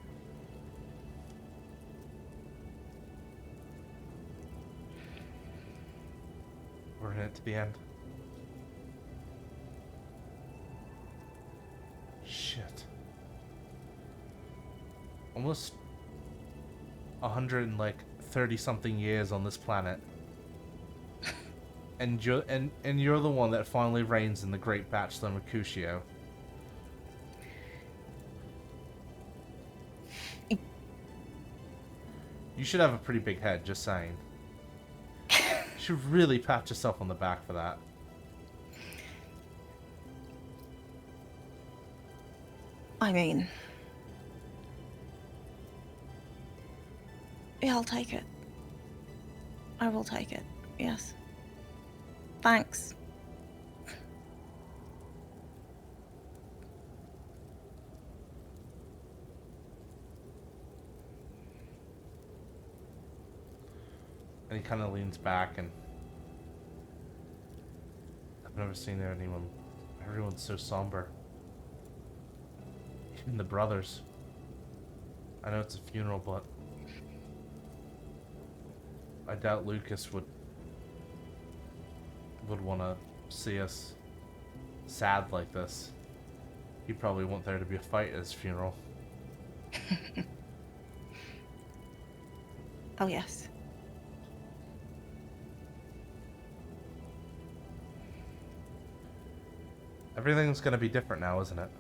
We're in it to the end. Shit. Almost 130 something years on this planet. And you're the one that finally reigns in the Great Bachelor Mercutio. You should have a pretty big head, just saying. You should really pat yourself on the back for that. I mean, yeah, I'll take it. I will take it, yes. Thanks. And he kind of leans back, and I've never seen everyone's so somber. Even the brothers. I know it's a funeral, but I doubt Lucas would want to see us sad like this. He'd probably want there to be a fight at his funeral. Oh, yes. Everything's gonna be different now, isn't it?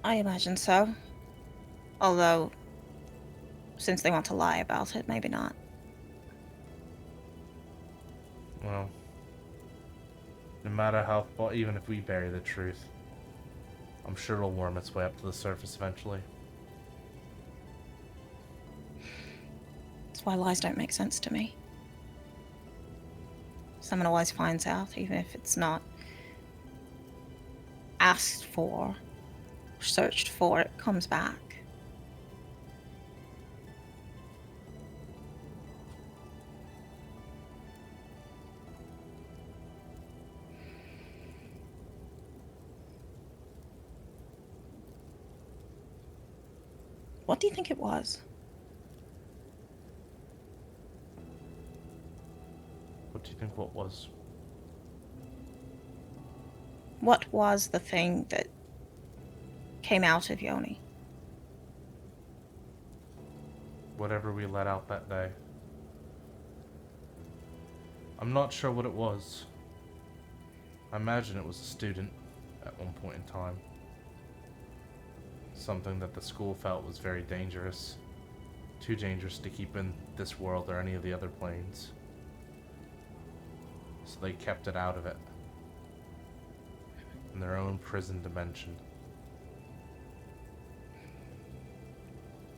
I imagine so. Although, since they want to lie about it, maybe not. Well, no matter how far, even if we bury the truth, I'm sure it'll worm its way up to the surface eventually. That's why lies don't make sense to me. Someone always finds out, even if it's not asked for, searched for, it comes back. What do you think it was? What do you think what was? What was the thing that came out of Yoni? Whatever we let out that day. I'm not sure what it was. I imagine it was a student at one point in time. Something that the school felt was very dangerous. Too dangerous to keep in this world or any of the other planes. So they kept it out of it. In their own prison dimension.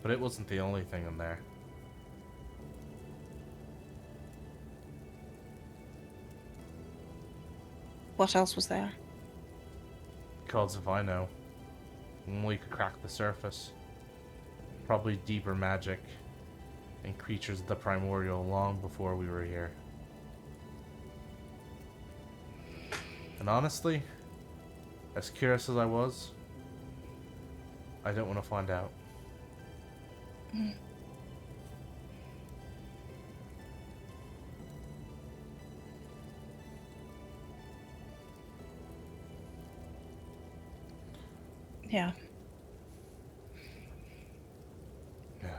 But it wasn't the only thing in there. What else was there? Gods if I know. Only could crack the surface. Probably deeper magic and creatures of the primordial long before we were here. And honestly, as curious as I was, I didn't want to find out. Yeah. Yeah.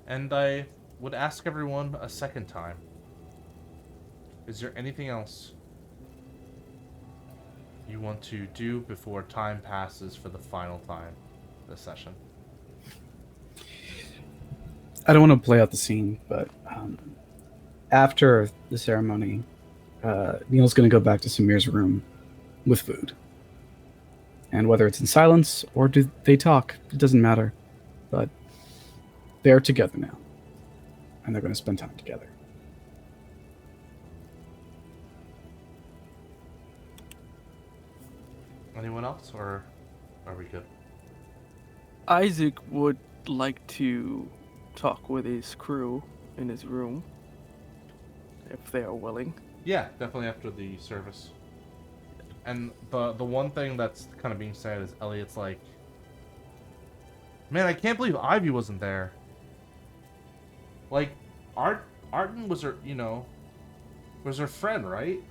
And I would ask everyone a second time. Is there anything else you want to do before time passes for the final time this session? I don't want to play out the scene, but after the ceremony, Neal's going to go back to Samir's room with food. And whether it's in silence or do they talk, it doesn't matter. But they're together now. And they're going to spend time together. Anyone else, or are we good? Isaac would like to talk with his crew in his room, if they are willing. Yeah, definitely after the service. And the one thing that's kind of being said is Elliot's like, man, I can't believe Ivy wasn't there. Like, Arden was her, was her friend, right?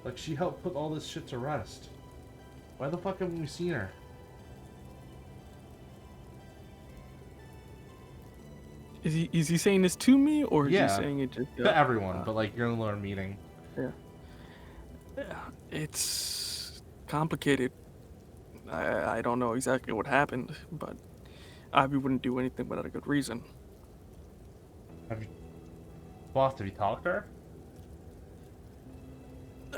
Like, she helped put all this shit to rest. Why the fuck haven't we seen her? Is he saying this to me, or is Yeah, he saying it just to everyone, but like, you're in a little meeting. Yeah. It's complicated. I don't know exactly what happened, but Ivy wouldn't do anything without a good reason. Boss, have you talked to her?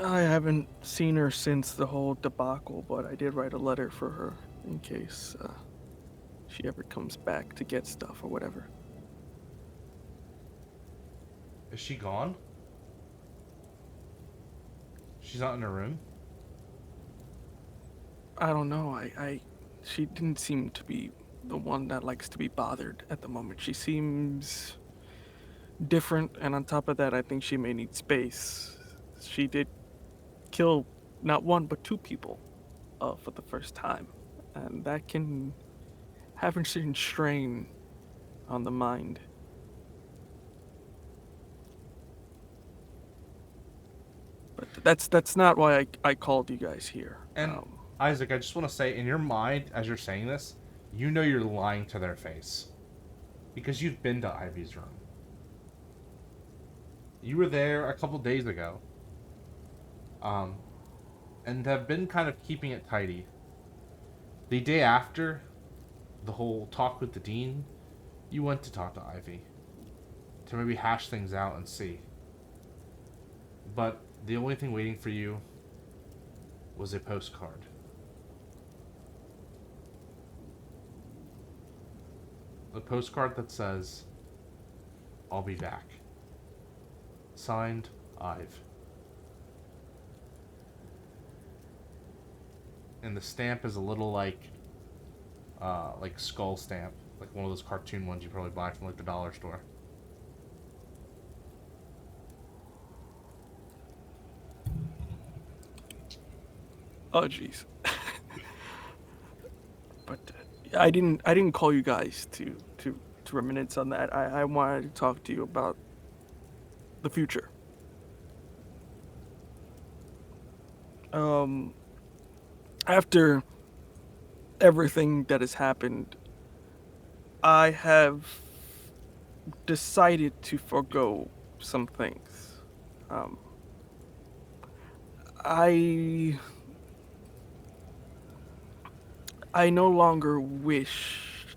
I haven't seen her since the whole debacle, but I did write a letter for her in case she ever comes back to get stuff or whatever. Is she gone? She's not in her room? I don't know. She didn't seem to be the one that likes to be bothered at the moment. She seems different, and on top of that, I think she may need space. She did kill not one but two people for the first time, and that can have a certain strain on the mind. But that's not why I called you guys here. And Isaac, I just want to say, in your mind, as you're saying this, you know you're lying to their face. Because you've been to Ivy's room. You were there a couple days ago. And have been kind of keeping it tidy. The day after the whole talk with the dean, you went to talk to Ivy. To maybe hash things out and see. But the only thing waiting for you was a postcard. A postcard that says, "I'll be back." Signed, Ive. And the stamp is a little like skull stamp, like one of those cartoon ones you probably buy from like the dollar store. Oh jeez. But I didn't call you guys to reminisce on that. I wanted to talk to you about the future. After everything that has happened, I have decided to forego some things. I no longer wish,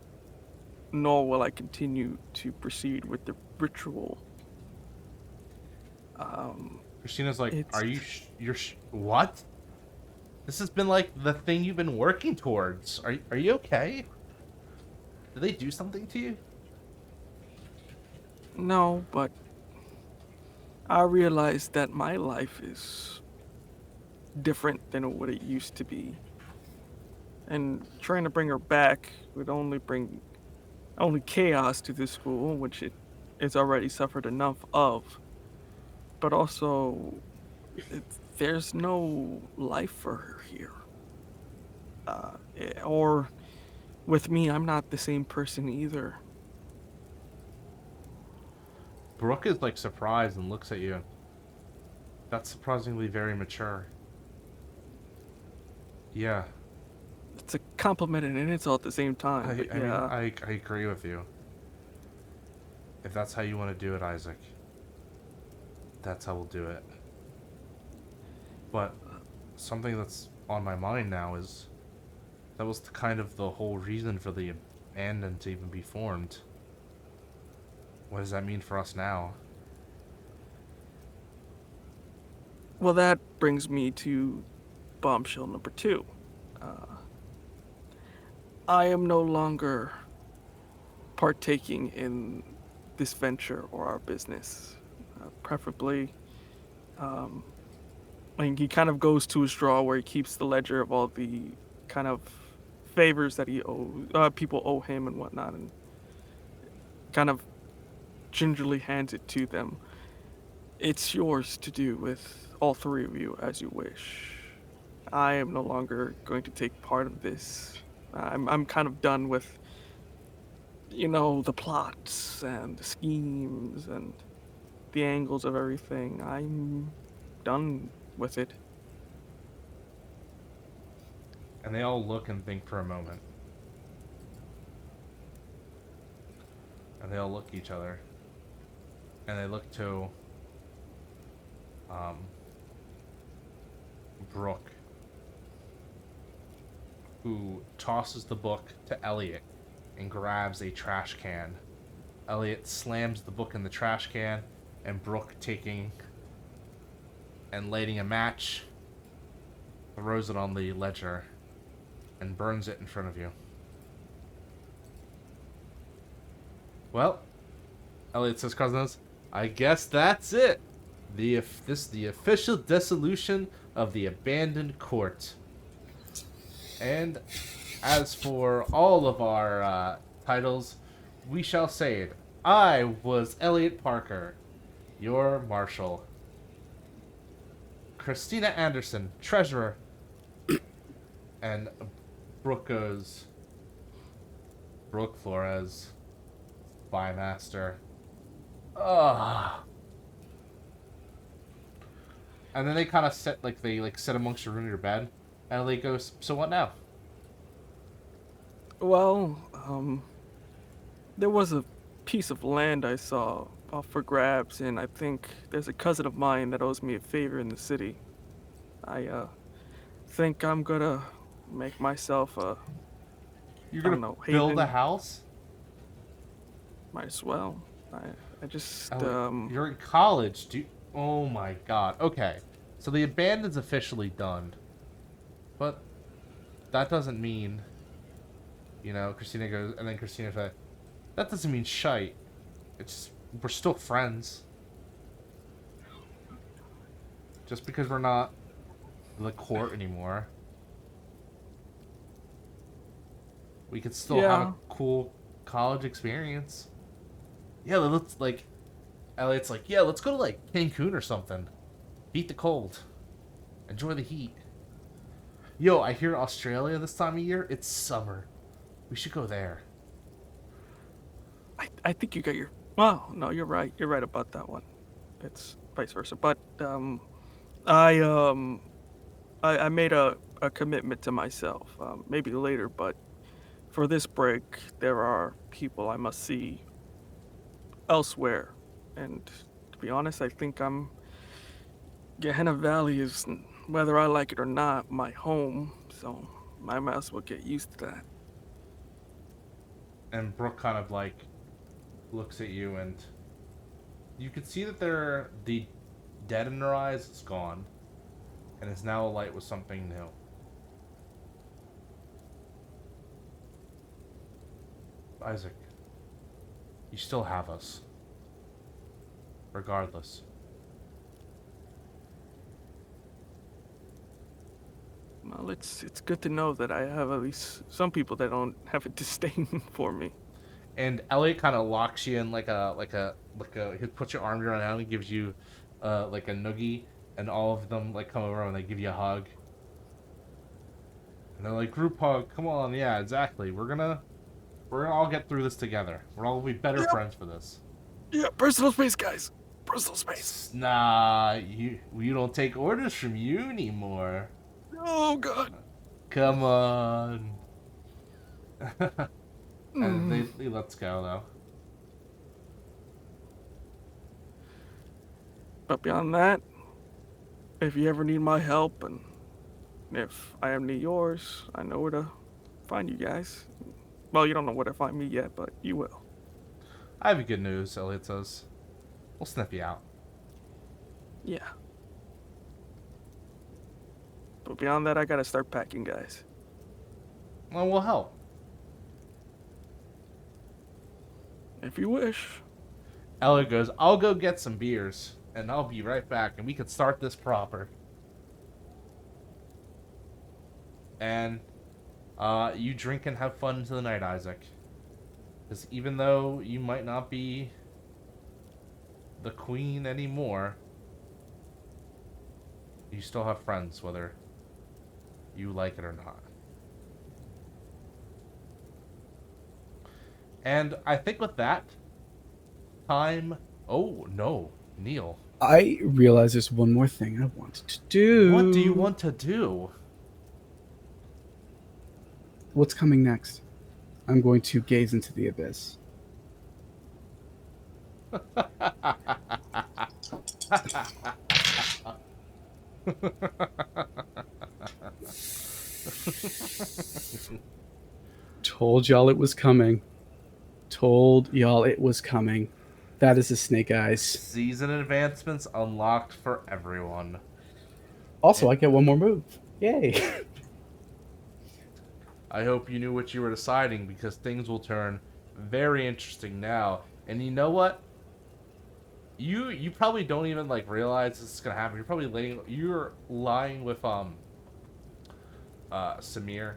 nor will I continue to proceed with the ritual. Christina's like, what? This has been like the thing you've been working towards. Are you okay? Did they do something to you? No, but I realized that my life is different than what it used to be. And trying to bring her back would only bring chaos to the school, which it it's already suffered enough of. But also, there's no life for her here. Or with me, I'm not the same person either. Brooke is like surprised and looks at you. That's surprisingly very mature. Yeah, It's a compliment and an insult at the same time. I But mean, yeah, I agree with you. If that's how you want to do it, Isaac, that's how we'll do it. But something that's on my mind now is that was kind of the whole reason for the abandon to even be formed. What does that mean for us now? well, that brings me to bombshell number 2. I am no longer partaking in this venture or our business. Preferably, like he kind of goes to his drawer where he keeps the ledger of all the kind of favors that he owes, people owe him and whatnot, and kind of gingerly hands it to them. It's yours to do with all 3 of you as you wish. I am no longer going to take part of this. I'm kind of done with, the plots and the schemes and the angles of everything. I'm done with it. And they all look and think for a moment. And they all look at each other. And they look to Brooke, who tosses the book to Elliot and grabs a trash can. Elliot slams the book in the trash can, and Brooke, taking and lighting a match, throws it on the ledger and burns it in front of you. Well, Elliot says, "Cousins, I guess that's it. The official dissolution of the abandoned court. And as for all of our titles, we shall say it. I was Elliot Parker, your marshal. Christina Anderson, treasurer." And Brooke goes, "Brooke Flores, bymaster." Ugh. And then they kind of sit amongst your bed, and Elliot goes, "So what now?" Well, there was a piece of land I saw up for grabs, and I think there's a cousin of mine that owes me a favor in the city. I think I'm gonna make myself a, You're I don't gonna know, build haven. a house? Might as well. I just Elliot, you're in college, dude. Oh my god. Okay, so the abandon's officially done, but that doesn't mean, Christina goes, and then Christina said, "That doesn't mean shite. It's we're still friends. Just because we're not the court anymore, we could still have a cool college experience." Yeah, let's Elliot's like, "Yeah, let's go to Cancun or something. Beat the cold. Enjoy the heat. Yo, I hear Australia this time of year, it's summer. We should go there." I think you got your. Well, no, you're right. You're right about that one. It's vice versa. But I I made a commitment to myself. Maybe later, but for this break, there are people I must see elsewhere. And to be honest, I think Gehenna Valley is, whether I like it or not, my home. So I might as well get used to that. And Brooke kind of looks at you, and you can see that the dead in her eyes is gone, and is now alight with something new. "Isaac, you still have us. Regardless." Well, it's good to know that I have at least some people that don't have a disdain for me. And Elliot kind of locks you in he puts your arm around him and gives you like a noogie, and all of them like come over and they give you a hug. And they're like, group hug, come on, yeah, exactly. We're gonna all get through this together. We're all gonna be better friends for this. Yeah, personal space, guys. Personal space. Nah, you don't take orders from you anymore. Oh God. Come on. And they let's go though. But beyond that, if you ever need my help, and if I ever need yours, I know where to find you guys. Well, you don't know where to find me yet, but you will. I have good news, Elliot says. We'll sniff you out. Yeah. But beyond that, I gotta start packing, guys. Well, we'll help. If you wish. Elliot goes, I'll go get some beers, and I'll be right back, and we can start this proper. And you drink and have fun into the night, Isaac. Because even though you might not be the queen anymore, you still have friends, whether you like it or not. And I think with that, time... Oh, no. Neal. I realize there's one more thing I wanted to do. What do you want to do? What's coming next? I'm going to gaze into the abyss. Told y'all it was coming. Told y'all it was coming. That is the snake eyes. Season advancements unlocked for everyone. Also, I get one more move. Yay. I hope you knew what you were deciding, because things will turn very interesting now. And you know what? You probably don't even like realize this is gonna happen. You're lying with Samir,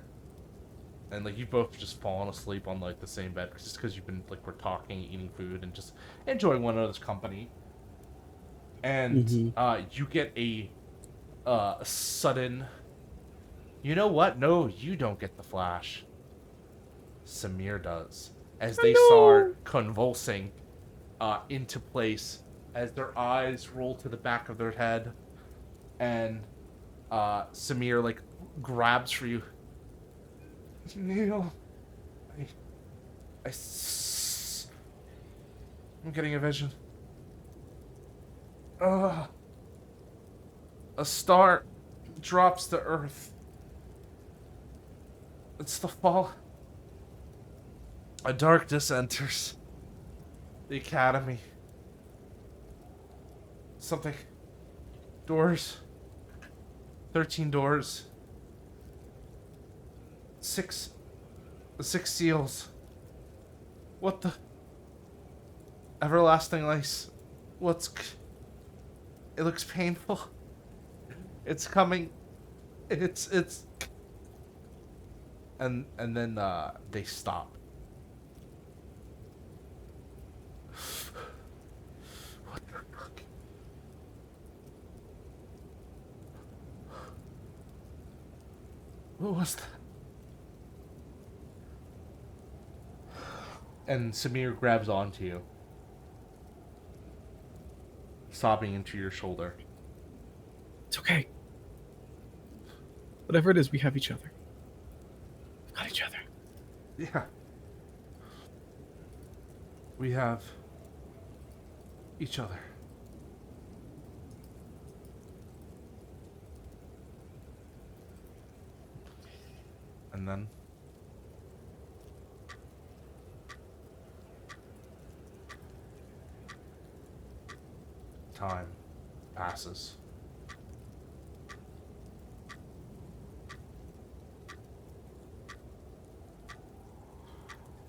and like you've both just fallen asleep on like the same bed just because you've been like we're talking, eating food, and just enjoying one another's company. And you get a sudden. You know what? No, you don't get the flash. Samir does, as they start convulsing into place as their eyes roll to the back of their head, and Samir like grabs for you. Neal, I'm getting a vision. A star drops to earth. It's the fall. A darkness enters the academy. Something. Doors. 13 doors. 6. The 6 seals. What the? Everlasting ice. It looks painful. It's coming. It's. And then they stop. What the fuck? What was that? And Samir grabs onto you, sobbing into your shoulder. It's okay. Whatever it is, we have each other. We've got each other. Yeah. We have each other. And then time passes.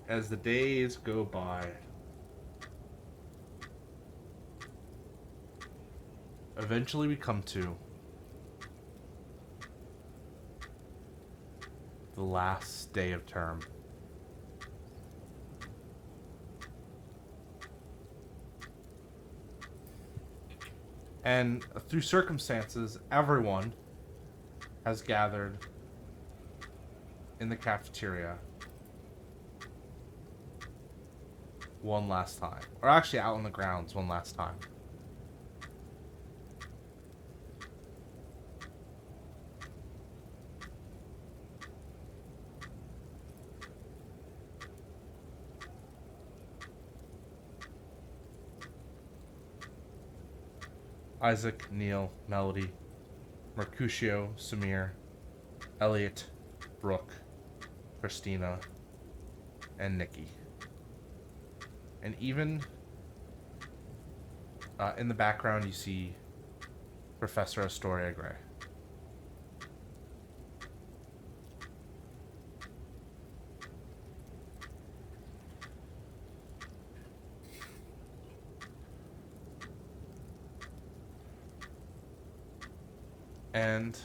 As the days go by, eventually we come to the last day of term. And through circumstances, everyone has gathered in the cafeteria one last time. Or actually out on the grounds one last time. Isaac, Neal, Melody, Mercutio, Samir, Elliot, Brooke, Christina, and Nikki. And even in the background you see Professor Astoria Gray. And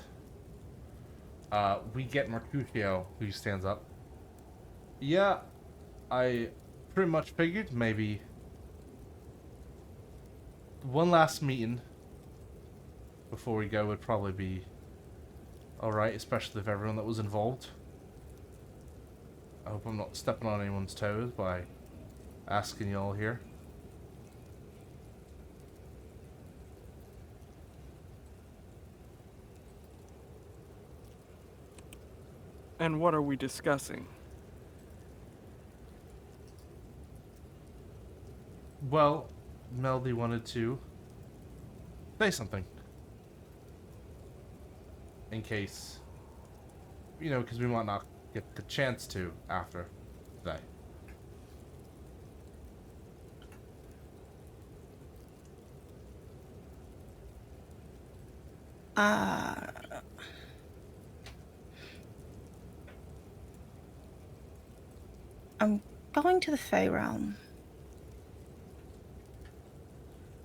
we get Mercutio, who stands up. Yeah, I pretty much figured maybe one last meeting before we go would probably be alright, especially if everyone that was involved. I hope I'm not stepping on anyone's toes by asking you all here. And what are we discussing? Well, Melody wanted to say something. In case, you know, because we might not get the chance to after today. I'm going to the Fey Realm.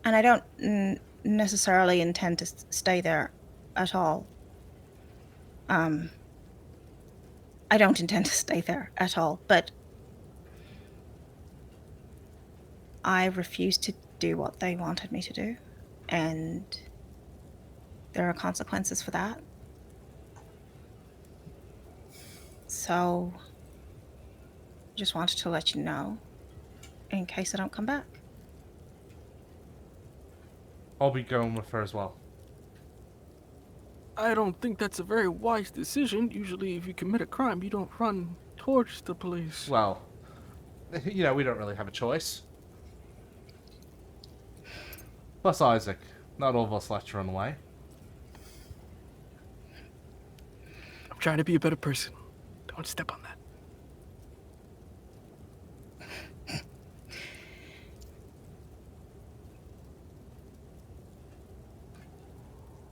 And I don't necessarily intend to stay there at all. I don't intend to stay there at all, but I refused to do what they wanted me to do, and there are consequences for that. So, just wanted to let you know, in case I don't come back. I'll be going with her as well. I don't think that's a very wise decision. Usually, if you commit a crime, you don't run towards the police. Well, you know, we don't really have a choice. Plus Isaac, not all of us like to run away. I'm trying to be a better person. Don't step on that.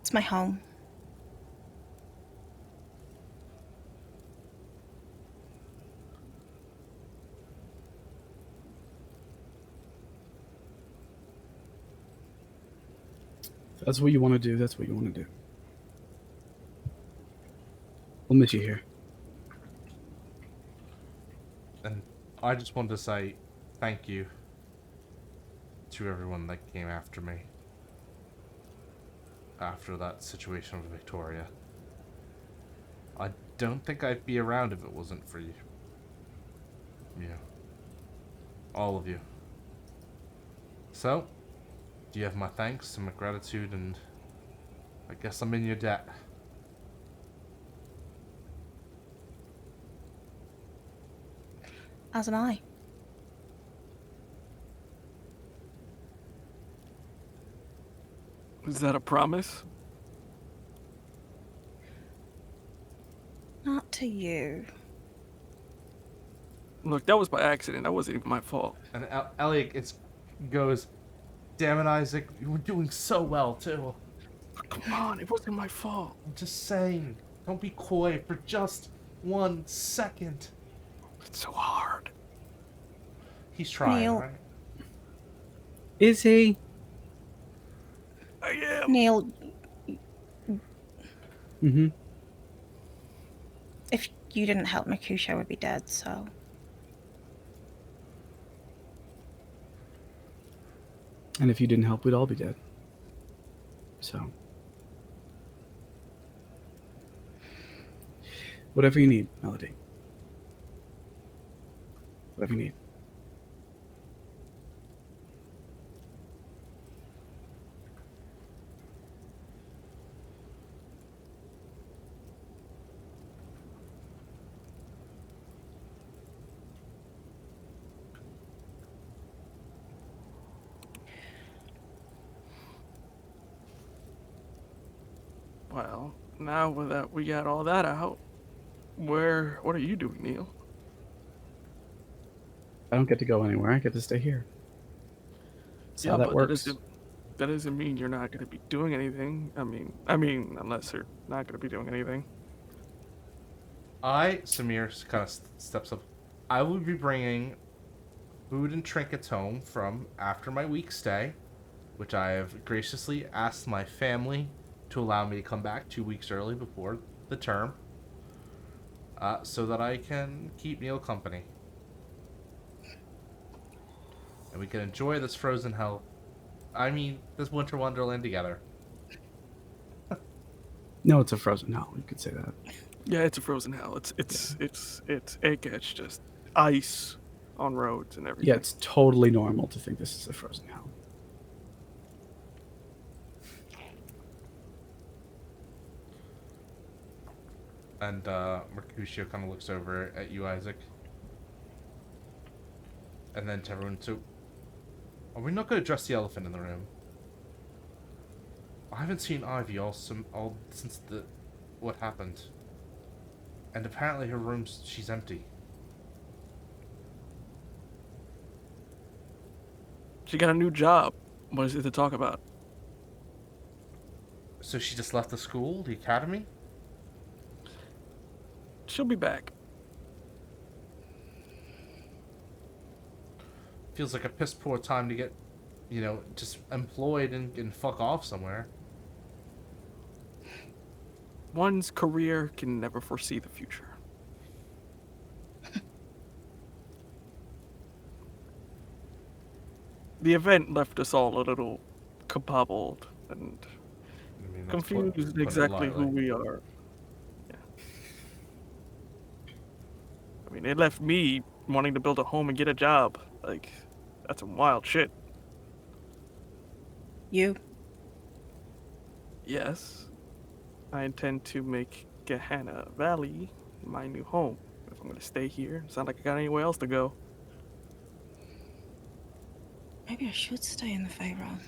It's my home. If that's what you want to do, that's what you want to do. We'll meet you here. And I just wanted to say thank you to everyone that came after me. After that situation with Victoria. I don't think I'd be around if it wasn't for you. You. All of you. So, you have my thanks and my gratitude, and I guess I'm in your debt. As am I. Is that a promise? Not to you. Look, that was by accident. That wasn't even my fault. And Elliot goes, damn it, Isaac, you were doing so well, too. Come on, it wasn't my fault. I'm just saying, don't be coy for just 1 second. It's so hard. He's trying, Neal. right? Is he? I am. Neal, Mm-hmm. if you didn't help, Mercutio would be dead, so... And if you didn't help, we'd all be dead. So, whatever you need, Melody. Whatever you need. Well, now that we got all that out, what are you doing, Neal? I don't get to go anywhere. I get to stay here. That's how that but works. that doesn't mean you're not going to be doing anything. I mean, unless you're not going to be doing anything. Samir kind of steps up. I will be bringing food and trinkets home from after my week stay, which I have graciously asked my family to allow me to come back 2 weeks early before the term, so that I can keep Neal company. And we can enjoy this frozen hell. I mean, this winter wonderland together. No, it's a frozen hell. You could say that. Yeah, it's a frozen hell. It's just ice on roads and everything. Yeah, it's totally normal to think this is a frozen hell. And Mercutio kind of looks over at you, Isaac. And then to everyone, so are we not going to address the elephant in the room? I haven't seen Ivy all since what happened. And apparently her room's, she's empty. She got a new job. What is it to talk about? So she just left the school, the academy? She'll be back. Feels like a piss poor time to get, just employed and fuck off somewhere. One's career can never foresee the future. The event left us all a little kabobbled and That's confused putting it exactly who lightly. we are. Yeah. I mean, it left me wanting to build a home and get a job. Like, that's some wild shit. You. Yes, I intend to make Gehenna Valley my new home. If I'm gonna stay here, it's not like I got anywhere else to go. Maybe I should stay in the Fey realm.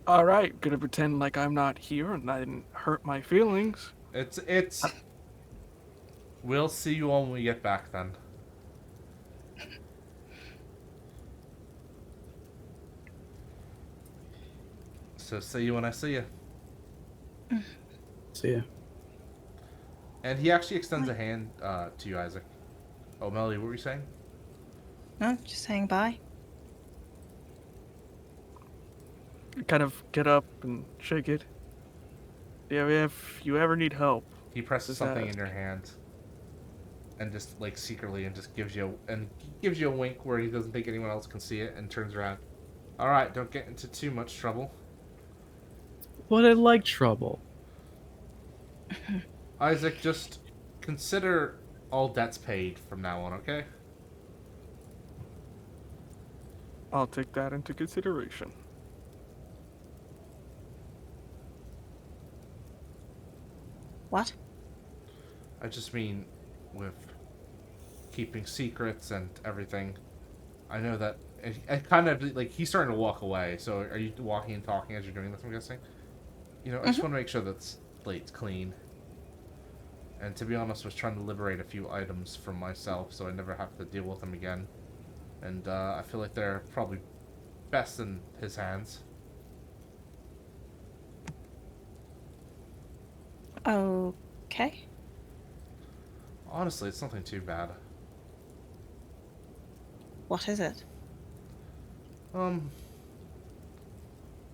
All right, gonna pretend like I'm not here and I didn't hurt my feelings. It's. We'll see you all when we get back then. So see you when I see you. See ya. And he actually extends a hand to you, Isaac. Oh, Melody, what were you saying? No, just saying bye. Kind of get up and shake it. Yeah, if you ever need help. He presses Just something in ask. your hand, and just like secretly, and just gives you a wink where he doesn't think anyone else can see it, and turns around. All right, don't get into too much trouble. But I like trouble. Isaac, just consider all debts paid from now on, okay? I'll take that into consideration. What? I just mean with keeping secrets and everything. I know that I kind of like he's starting to walk away. So are you walking and talking as you're doing this? I'm guessing. I just want to make sure that slate's clean. And to be honest, I was trying to liberate a few items from myself, so I never have to deal with them again. And I feel like they're probably best in his hands. Okay. Honestly, it's nothing too bad. What is it?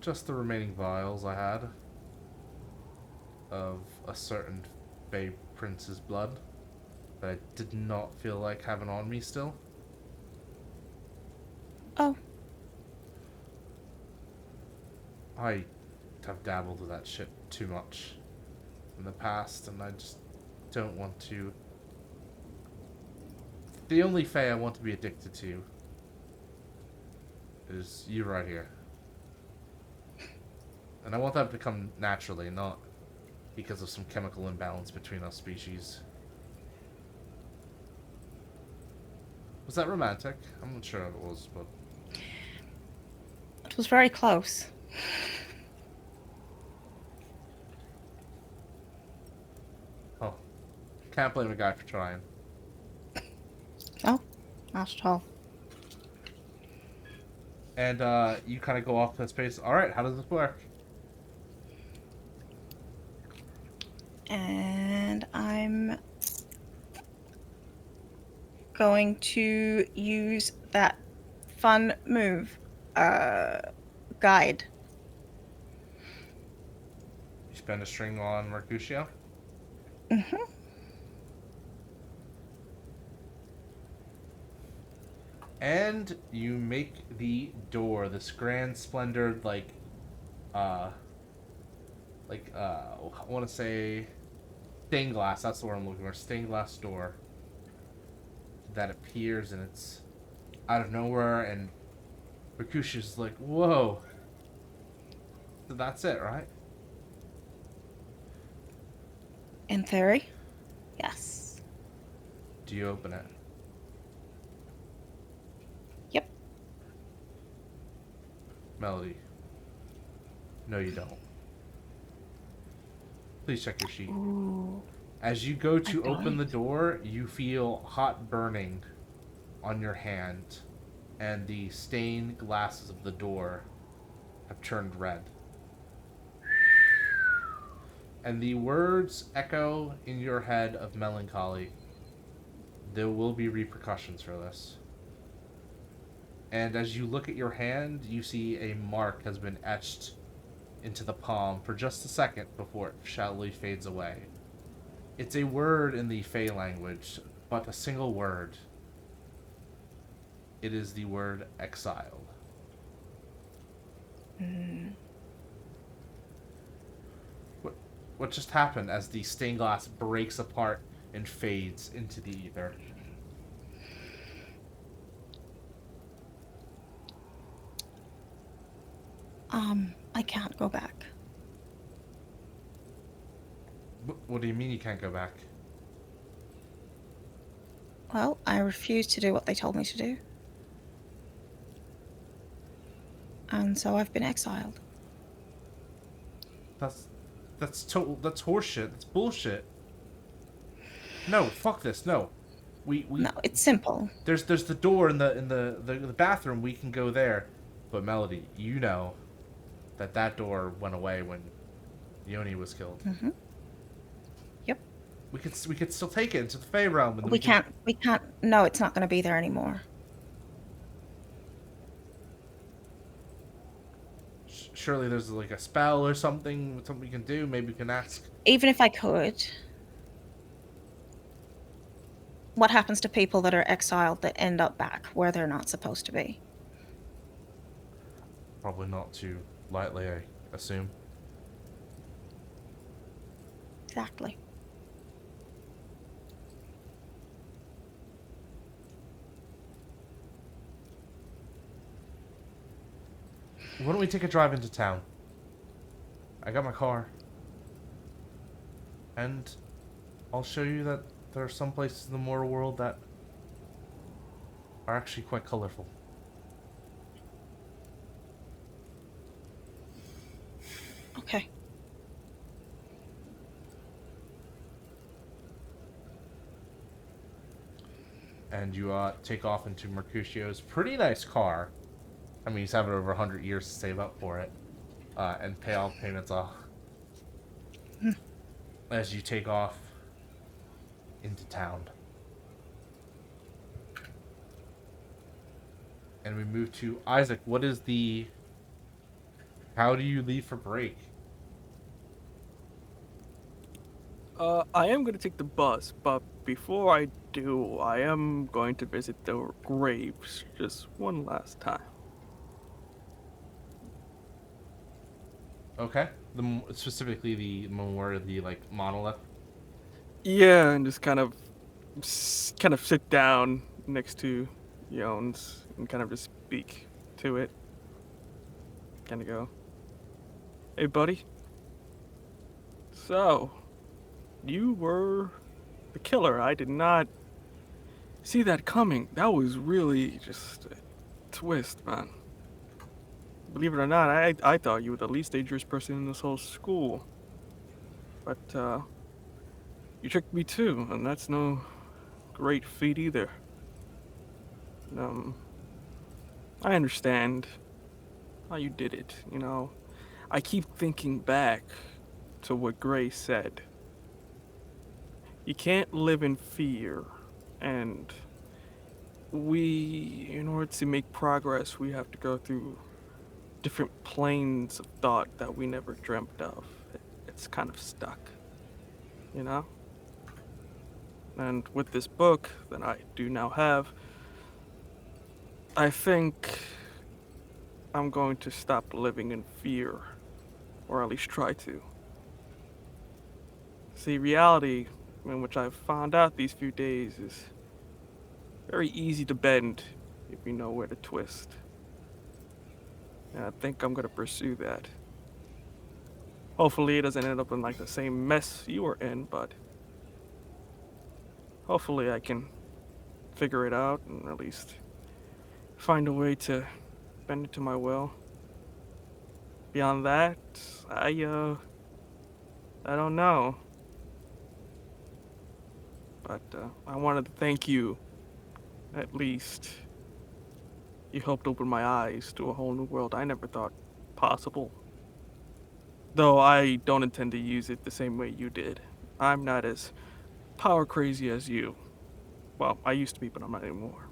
Just the remaining vials I had of a certain Bay Prince's blood that I did not feel like having on me still. Oh. I have dabbled with that shit too much in the past, and I just don't want to. The only fae I want to be addicted to is you right here. And I want that to come naturally, not because of some chemical imbalance between our species. Was that romantic? I'm not sure it was, but... It was very close. Oh. Can't blame a guy for trying. Oh, not at all. And, you kind of go off to that space. Alright, how does this work? And I'm going to use that fun move, guide. You spend a string on Mercutio? Mm-hmm. And you make the door, this grand splendored, I want to say stained glass, that's the word I'm looking for, stained glass door that appears, and it's out of nowhere, and Mercutio's like, whoa. So that's it, right? In theory, yes. Do you open it? Yep. Melody. No, you don't. Please check your sheet. Ooh. As you go to I open the don't. door, you feel hot burning on your hand, and the stained glasses of the door have turned red. And the words echo in your head of melancholy. There will be repercussions for this. And as you look at your hand, you see a mark has been etched into the palm for just a second before it shallowly fades away. It's a word in the Fey language, but a single word. It is the word exiled. Mm. What just happened as the stained glass breaks apart and fades into the ether? I can't go back. What do you mean you can't go back? Well, I refuse to do what they told me to do. And so I've been exiled. That's horseshit. That's bullshit. No, fuck this. No. We No, it's simple. There's the door in the bathroom. We can go there. But Melody, you know that door went away when Yoni was killed. Mm-hmm. Yep. We could still take it into the Fey realm. And We can't. No, it's not going to be there anymore. Surely there's like a spell or something we can do. Maybe we can ask. Even if I could, what happens to people that are exiled that end up back where they're not supposed to be? Probably not too lightly, I assume. Exactly. Why don't we take a drive into town? I got my car. And I'll show you that there are some places in the mortal world that are actually quite colorful. Okay. And you take off into Mercutio's pretty nice car. I mean, he's having over 100 years to save up for it. And pay all payments off. As you take off into town. And we move to Isaac. What is the... How do you leave for break? I am going to take the bus, but before I do, I am going to visit the graves just one last time. Okay. Specifically the more the like monolith. Yeah, and just kind of sit down next to Jones and kind of just speak to it. Kind of go, "Hey, buddy. So, you were the killer. I did not see that coming. That was really just a twist, man. Believe it or not, I thought you were the least dangerous person in this whole school. But, you tricked me too, and that's no great feat either. Um, I understand how you did it, you know. I keep thinking back to what Gray said. You can't live in fear, and in order to make progress, we have to go through different planes of thought that we never dreamt of. It's kind of stuck, you know? And with this book that I do now have, I think I'm going to stop living in fear, or at least try to. See, reality, in which I've found out these few days, is very easy to bend if you know where to twist. And I think I'm gonna pursue that. Hopefully it doesn't end up in like the same mess you were in, but hopefully I can figure it out and at least find a way to bend it to my will. Beyond that, I don't know. But I wanted to thank you, at least. You helped open my eyes to a whole new world I never thought possible. Though I don't intend to use it the same way you did. I'm not as power crazy as you. Well, I used to be, but I'm not anymore.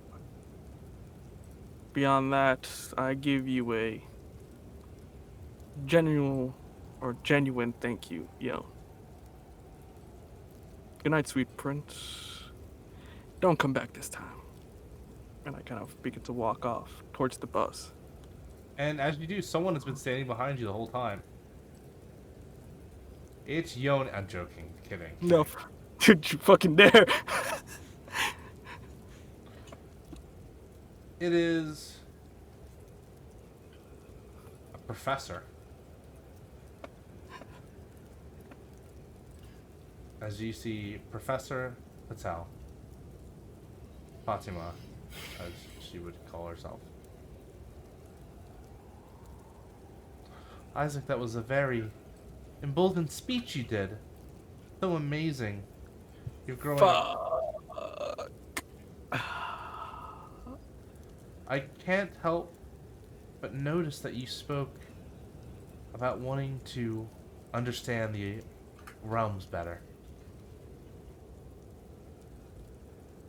Beyond that, I give you a genuine thank you, yo. Good night, sweet prince. Don't come back this time. And I kind of begin to walk off towards the bus. And as you do, someone has been standing behind you the whole time. It's Yon. I'm joking. Kidding. No, dude, you fucking dare. It is a professor. As you see, Professor Patel. Fatima, as she would call herself. Isaac, that was a very emboldened speech you did. So amazing. You're growing up. I can't help but notice that you spoke about wanting to understand the realms better.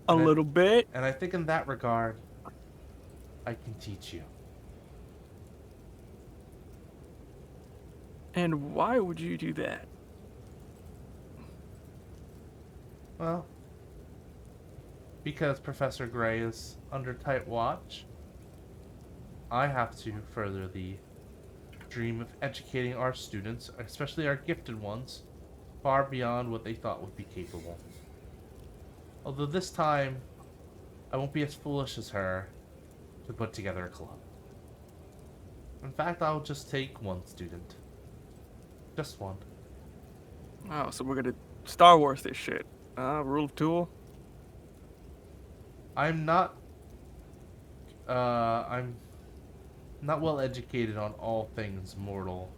A little bit. And I think in that regard, I can teach you. And why would you do that? Well, because Professor Gray is under tight watch, I have to further the dream of educating our students, especially our gifted ones, far beyond what they thought would be capable. Although this time, I won't be as foolish as her to put together a club. In fact, I'll just take one student. Just one. Oh, so we're gonna Star Wars this shit. Rule of Tool? I'm not well educated on all things mortal.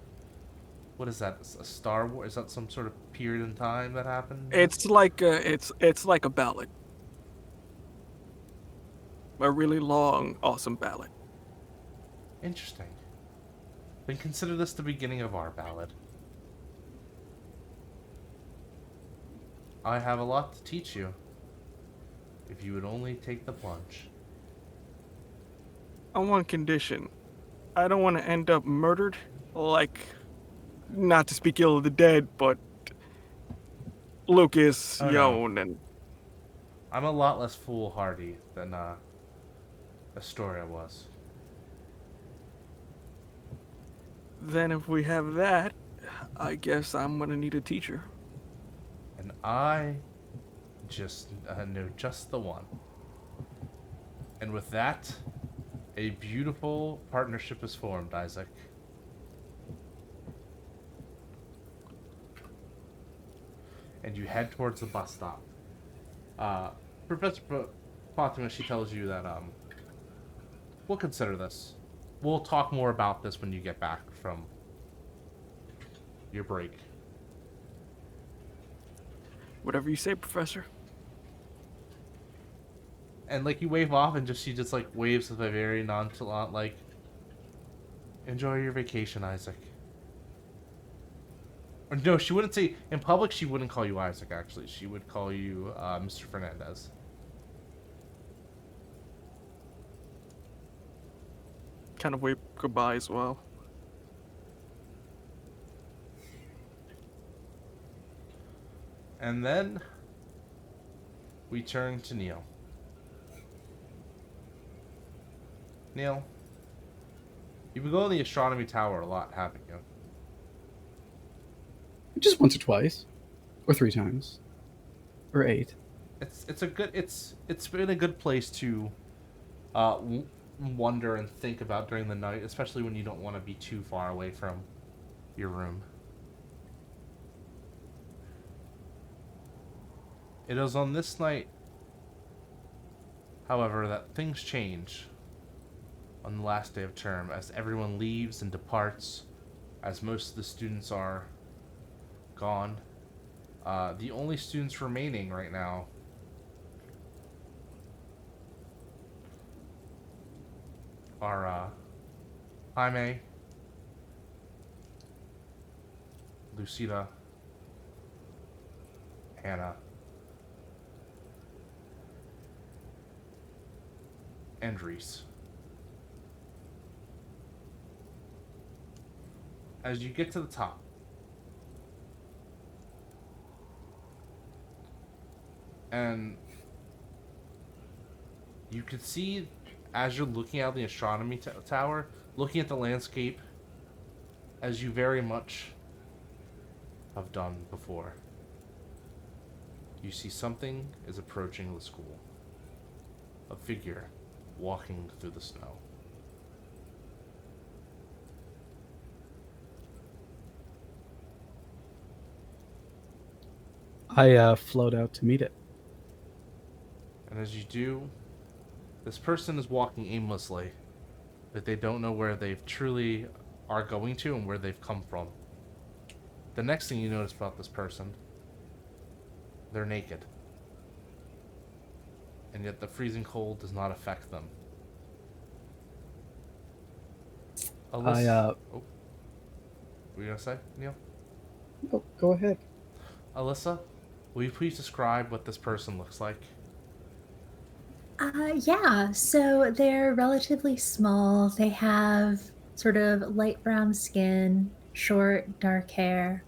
What is that? A Star Wars? Is that some sort of period in time that happened? It's like a ballad. A really long, awesome ballad. Interesting. Then consider this the beginning of our ballad. I have a lot to teach you, if you would only take the plunge. On one condition. I don't want to end up murdered. Like, not to speak ill of the dead, but Lucas, Yon, and... I'm a lot less foolhardy than Astoria was. Then if we have that, I guess I'm gonna need a teacher. And I just know just the one. And with that, a beautiful partnership is formed, Isaac. And you head towards the bus stop. Professor Fatima, she tells you that we'll consider this. We'll talk more about this when you get back from your break. Whatever you say, Professor. And like you wave off, and she just like waves with a very nonchalant like, enjoy your vacation, Isaac. Or no, she wouldn't say in public. She wouldn't call you Isaac. Actually, she would call you Mr. Fernandez. Kind of wave goodbye as well. And then we turn to Neal. Neal, you've been going to the astronomy tower a lot, haven't you? Just once or twice, or 3 times, or 8. It's been a good place to wonder and think about during the night, especially when you don't want to be too far away from your room. It is on this night, however, that things change on the last day of term as everyone leaves and departs, as most of the students are gone. The only students remaining right now are Jaime, Lucida, Hannah, and Reese. As you get to the top, and you can see, as you're looking out the astronomy tower, looking at the landscape, as you very much have done before, you see something is approaching the school. A figure walking through the snow. I float out to meet it. And as you do, this person is walking aimlessly, but they don't know where they truly are going to and where they've come from. The next thing you notice about this person, they're naked. And yet the freezing cold does not affect them. Alyssa, oh, were you gonna say, Neal? Oh, go ahead. Alyssa, will you please describe what this person looks like? Yeah, so they're relatively small. They have sort of light brown skin, short, dark hair,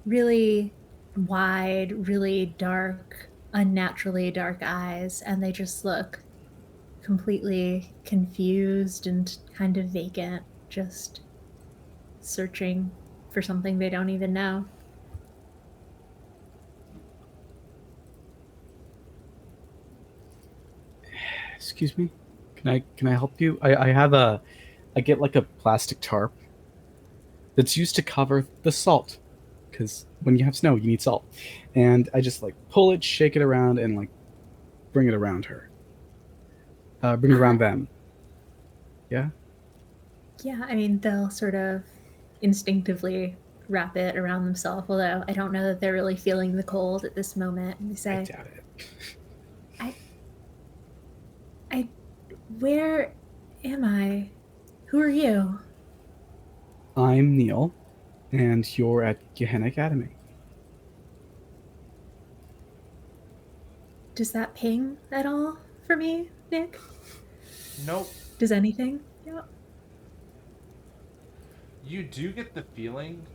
really wide, really dark, unnaturally dark eyes, and they just look completely confused and kind of vacant, just searching for something they don't even know. Excuse me. Can I help you? I get like a plastic tarp that's used to cover the salt, because when you have snow, you need salt. And I just like pull it, shake it around, and like bring it around her. Bring it around them. Yeah. Yeah, I mean, they'll sort of instinctively wrap it around themselves, although I don't know that they're really feeling the cold at this moment. And they say, I doubt it. Where am I? Who are you? I'm Neal, and you're at Gehenna Academy. Does that ping at all for me, Nick? Nope. Does anything? Yeah. You do get the feeling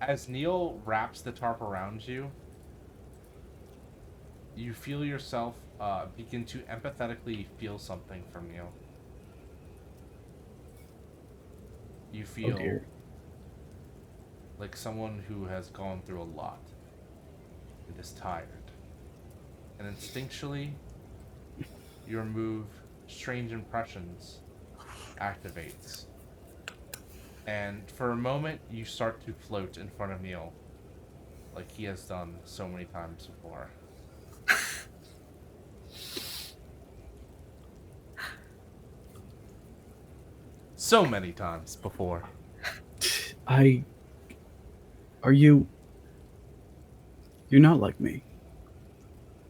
as Neal wraps the tarp around you, you feel yourself begin to empathetically feel something from Neal. You Oh feel dear. like someone who has gone through a lot and is tired. And instinctually, your move, Strange Impressions, activates. And for a moment, you start to float in front of Neal, like he has done so many times before. So many times before. Are you... You're not like me.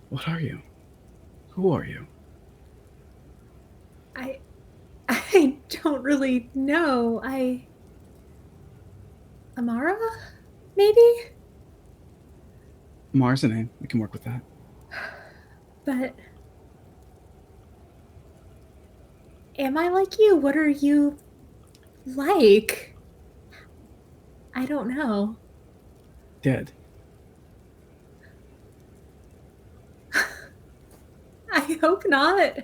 What are you? Who are you? I don't really know. Amara? Maybe? Mars a name. We can work with that. But am I like you? What are you like? I don't know. Dead. I hope not.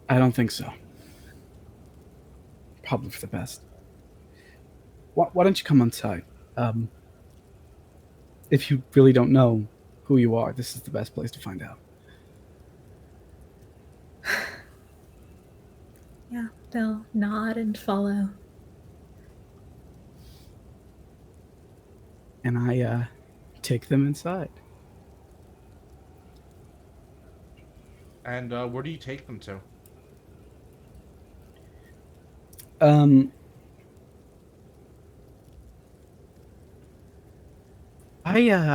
I don't think so. Probably for the best. Why don't you come inside? If you really don't know who you are, this is the best place to find out. Yeah, they'll nod and follow. And I take them inside. And where do you take them to?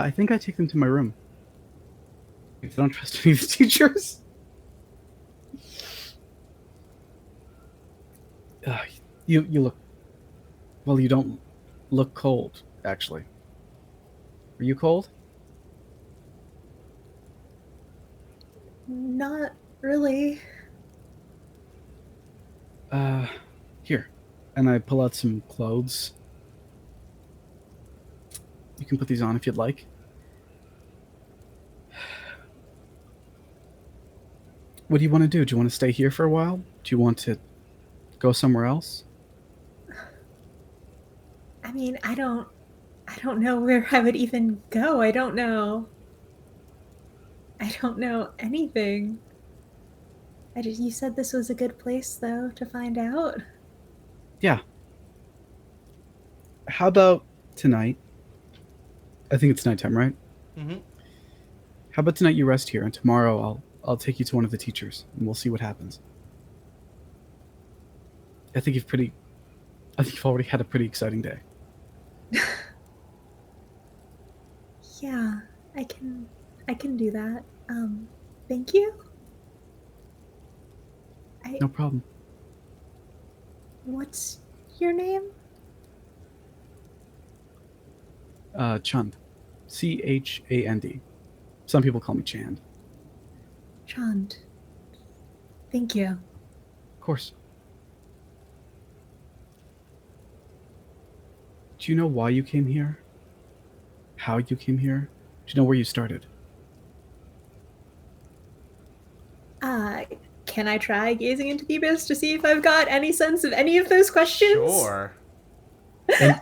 I think I take them to my room. If I don't trust any of the teachers. You look... Well, you don't look cold, actually. Are you cold? Not really. Here. And I pull out some clothes. You can put these on if you'd like. What do you want to do? Do you want to stay here for a while? Do you want to go somewhere else? I mean, I don't know where I would even go. I don't know anything. You said this was a good place though to find out. Yeah. How about tonight? I think it's nighttime, right? Mm-hmm. How about tonight you rest here, and tomorrow I'll take you to one of the teachers, and we'll see what happens. I think you've already had a pretty exciting day. Yeah, I can do that. Thank you. No problem. What's your name? Chand. Chand. Some people call me Chand. Chand. Thank you. Of course. Do you know why you came here? How you came here? Do you know where you started? Can I try gazing into the abyss to see if I've got any sense of any of those questions? Sure. And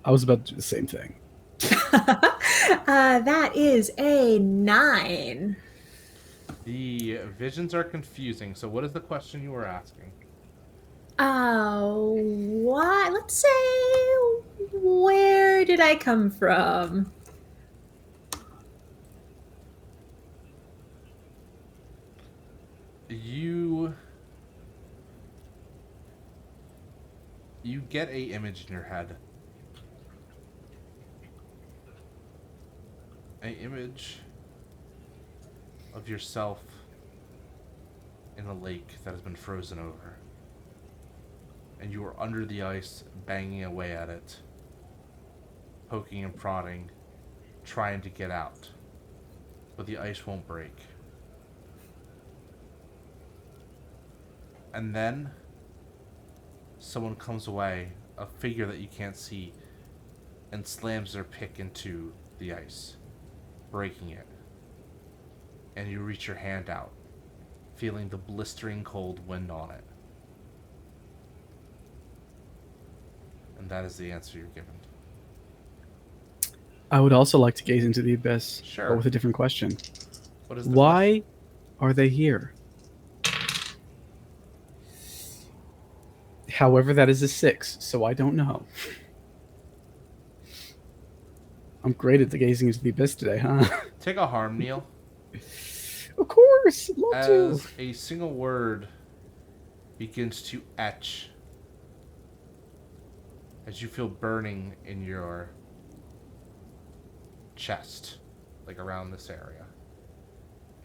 I was about to do the same thing. That is a 9. The visions are confusing. So what is the question you were asking? What? Let's say, where did I come from? You get a image in your head. An image of yourself in a lake that has been frozen over. And you are under the ice, banging away at it, poking and prodding, trying to get out. But the ice won't break. And then someone comes away, a figure that you can't see, and slams their pick into the ice, breaking it. and you reach your hand out, feeling the blistering cold wind on it. And that is the answer you're given. I would also like to gaze into the abyss, Sure. but with a different question. What is the Why are they here? However, that is a 6, so I don't know. I'm great at the gazing into the abyss today, huh? Take a harm, Neal. Of course, love to. As a single word begins to etch, as you feel burning in your chest, like around this area.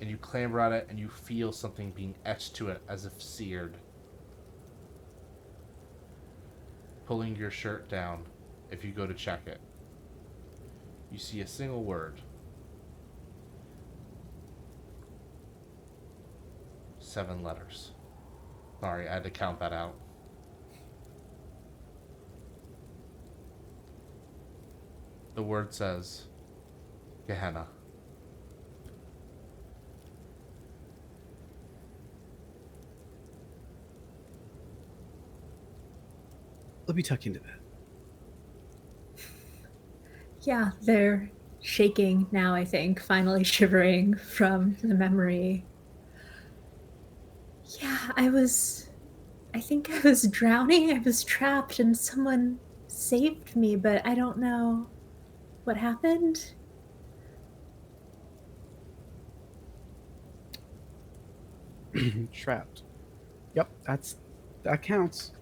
And you clamber at it and you feel something being etched to it as if seared. Pulling your shirt down if you go to check it. You see a single word. 7 letters. Sorry, I had to count that out. The word says, Gehenna. Let me tuck you into that. Yeah, they're shaking now, I think, finally shivering from the memory. Yeah, I think I was drowning. I was trapped and someone saved me, but I don't know what happened. Trapped. Yep, that counts.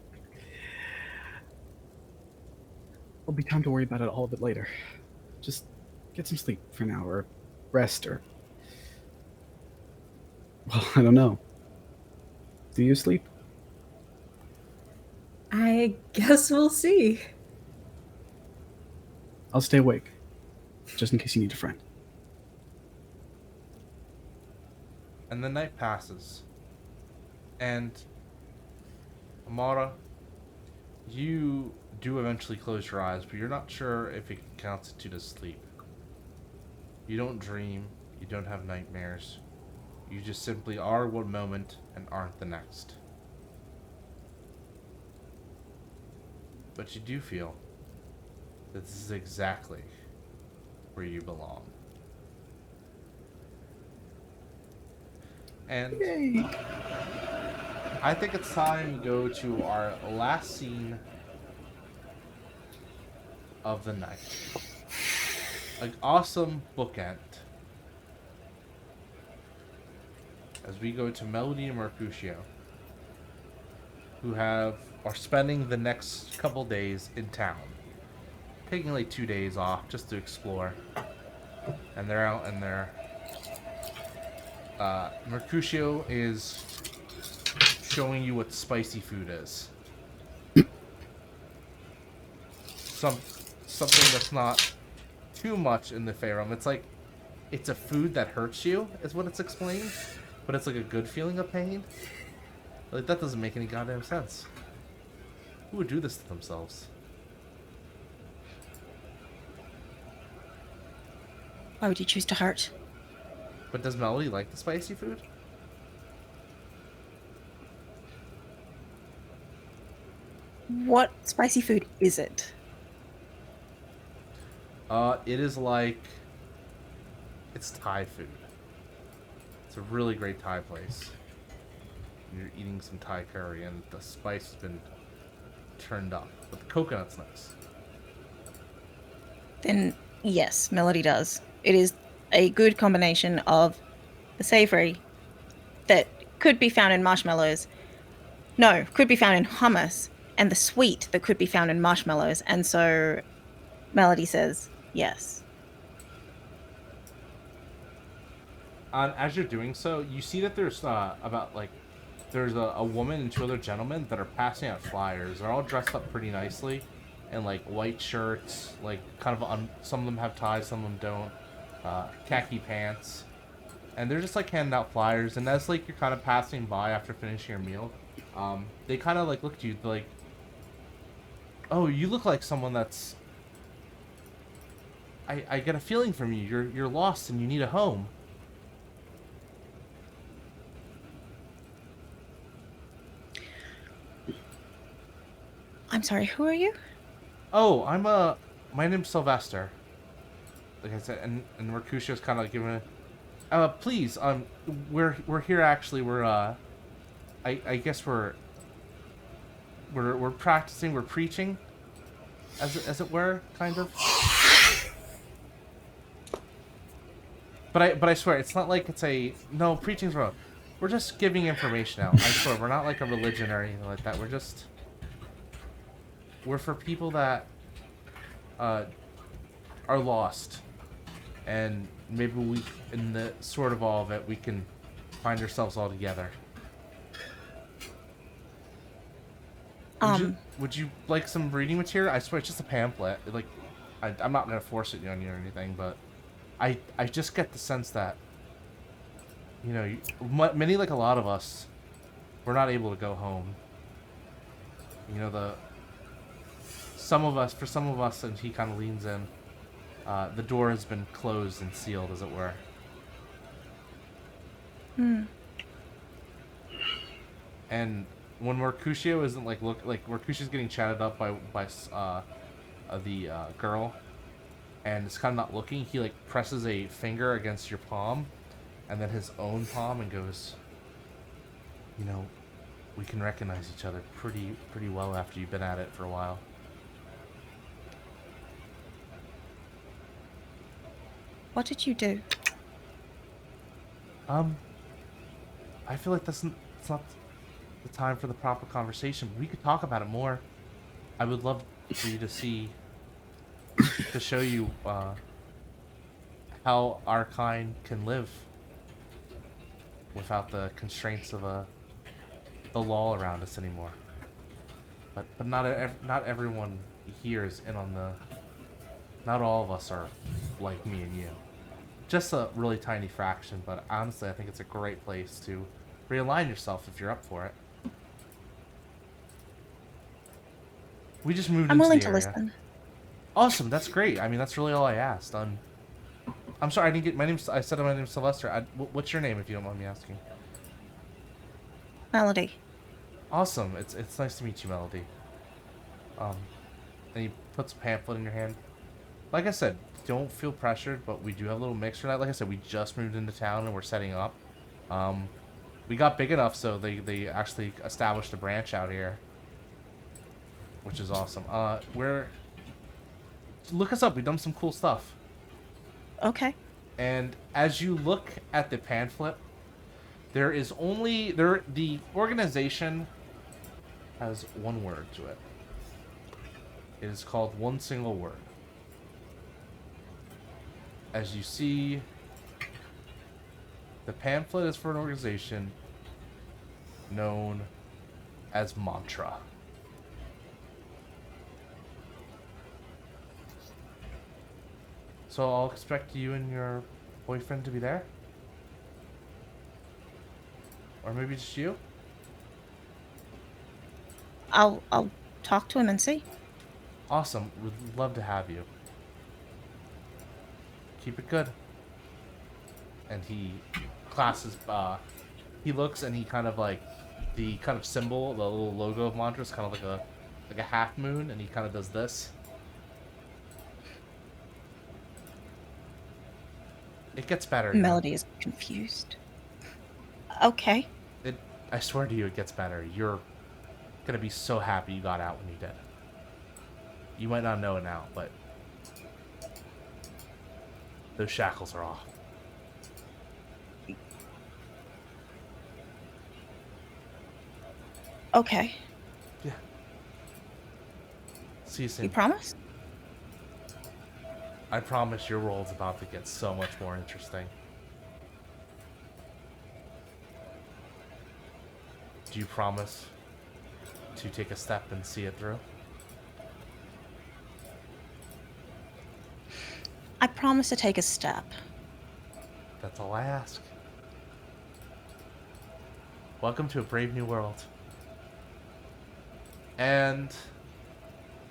There'll be time to worry about it all a bit later. Just get some sleep for now, or rest, or... Well, I don't know. Do you sleep? I guess we'll see. I'll stay awake, just in case you need a friend. And the night passes. And Amara, you do eventually close your eyes, but you're not sure if it can constitute as sleep. You don't dream, you don't have nightmares. You just simply are one moment and aren't the next. But you do feel that this is exactly where you belong. And Yay! I think it's time to go to our last scene of the night. An awesome bookend. As we go to Melody and Mercutio, who are spending the next couple days in town. Taking like 2 days off just to explore. And they're out in there. Mercutio is showing you what spicy food is. Something that's not too much in the Fey realm. It's like, it's a food that hurts you, is what it's explained. But it's like a good feeling of pain. Like, that doesn't make any goddamn sense. Who would do this to themselves? Why would you choose to hurt? But does Melody like the spicy food? What spicy food is it? It is like... It's Thai food. It's a really great Thai place. You're eating some Thai curry and the spice has been turned up. But the coconut's nice. Then yes, Melody does. It is a good combination of the savory that could be found in marshmallows. No, could be found in hummus, and the sweet that could be found in marshmallows. And so Melody says yes. As you're doing so, you see that there's there's a woman and 2 other gentlemen that are passing out flyers. They're all dressed up pretty nicely in like white shirts, like kind of some of them have ties, some of them don't. Khaki pants, and they're just like handing out flyers. And as like you're kind of passing by after finishing your meal, they kind of like look at you like, "Oh, you look like someone that's. I get a feeling from you. You're lost and you need a home." I'm sorry, who are you? Oh, my name's Sylvester. Like I said, and Mercutio's kind of like giving please, we're here actually. I guess we're practicing, we're preaching, as it were, kind of. But I swear, it's not like no, preaching's wrong. We're just giving information out. I swear, we're not like a religion or anything like that. We're for people that are lost, and maybe in the sort of all of it, we can find ourselves all together. Would you like some reading material? I swear, it's just a pamphlet. Like, I'm not gonna force it on you or anything, but I just get the sense that, you know, many, like a lot of us, we're not able to go home. You know, for some of us, and he kind of leans in, the door has been closed and sealed, as it were. And when Mercutio isn't Mercutio's getting chatted up by the girl, and it's kind of not looking, he like presses a finger against your palm, and then his own palm, and goes, you know, we can recognize each other pretty well after you've been at it for a while. What did you do? I feel like it's not the time for the proper conversation. We could talk about it more. I would love for you to show you how our kind can live without the constraints of the law around us anymore. But not everyone here is in on not all of us are like me and you. Just a really tiny fraction, but honestly, I think it's a great place to realign yourself if you're up for it. We just moved I'm into willing the to area. listen. Awesome, that's great. I mean, that's really all I asked. I'm sorry, I didn't get I said my name's Sylvester. What's your name, if you don't mind me asking? Melody. Awesome. It's nice to meet you, Melody. And he puts a pamphlet in your hand. Like I said, don't feel pressured, but we do have a little mix for that. Like I said, we just moved into town and we're setting up. We got big enough so they actually established a branch out here, which is awesome. Look us up. We've done some cool stuff. Okay. And as you look at the pamphlet, the organization has one word to it. It is called one single word. As you see, the pamphlet is for an organization known as Mantra. So I'll expect you and your boyfriend to be there? Or maybe just you? I'll talk to him and see. Awesome. Would love to have you. Keep it good. And he classes, he looks and he kind of like, the kind of symbol, the little logo of Mantra is kind of like a half moon, and he kind of does this. It gets better. Melody is confused. Okay. I swear to you, it gets better. You're gonna be so happy you got out when you did. You might not know it now, but those shackles are off. Okay. Yeah. See you soon. You promise? I promise your role's about to get so much more interesting. Do you promise to take a step and see it through? I promise to take a step. That's all I ask. Welcome to a brave new world. And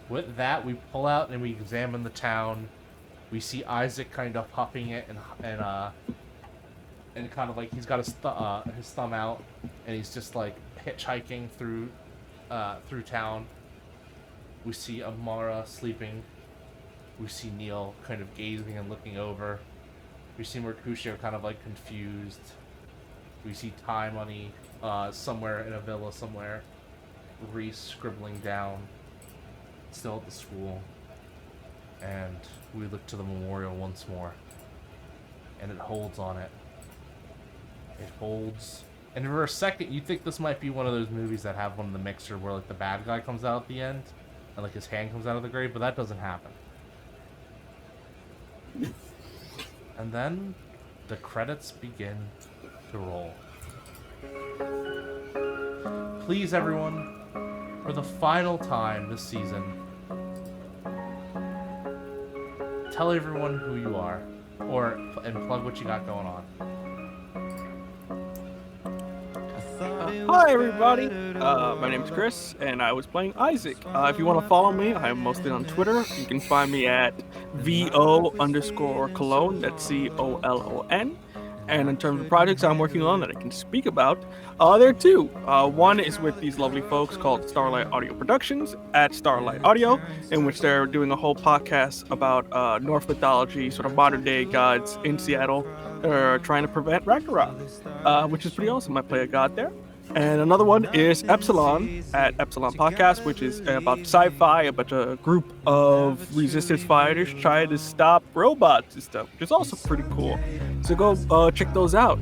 with that, we pull out and we examine the town. We see Isaac kind of huffing it and kind of like he's got his thumb out, and he's just like hitchhiking through town. We see Amara sleeping. We see Neal kind of gazing and looking over. We see Mercutio kind of like confused. We see Ty Money somewhere in a villa somewhere. Reese scribbling down, still at the school. And we look to the memorial once more. And it holds on it. It holds. And for a second, you think this might be one of those movies that have one in the mixer where like the bad guy comes out at the end and like his hand comes out of the grave, but that doesn't happen. And then the credits begin to roll. Please, everyone, for the final time this season, tell everyone who you are, and plug what you got going on. Hi everybody, my name is Chris, and I was playing Isaac. If you want to follow me, I'm mostly on Twitter. You can find me at VO_Colón, that's COLON. And in terms of projects I'm working on that I can speak about, there are two. One is with these lovely folks called Starlight Audio Productions at Starlight Audio, in which they're doing a whole podcast about Norse mythology, sort of modern day gods in Seattle. They're trying to prevent Ragnarok, which is pretty awesome. I play a god there. And another one is Epsilon at Epsilon Podcast, which is about sci-fi, about a group of resistance fighters trying to stop robots and stuff, which is also pretty cool. So go check those out.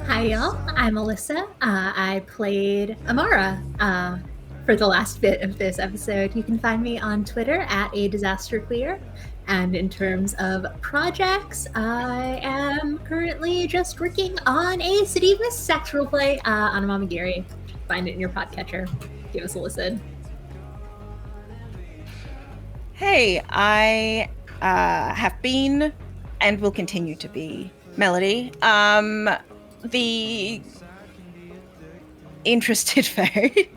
Hi, y'all. I'm Alyssa. I played Amara for the last bit of this episode. You can find me on Twitter at @adisasterqueer. And in terms of projects, I am currently just working on a City of Mist sex roleplay on Amamagiri. Find it in your podcatcher. Give us a listen. Hey, I have been and will continue to be Melody, the interested fairy.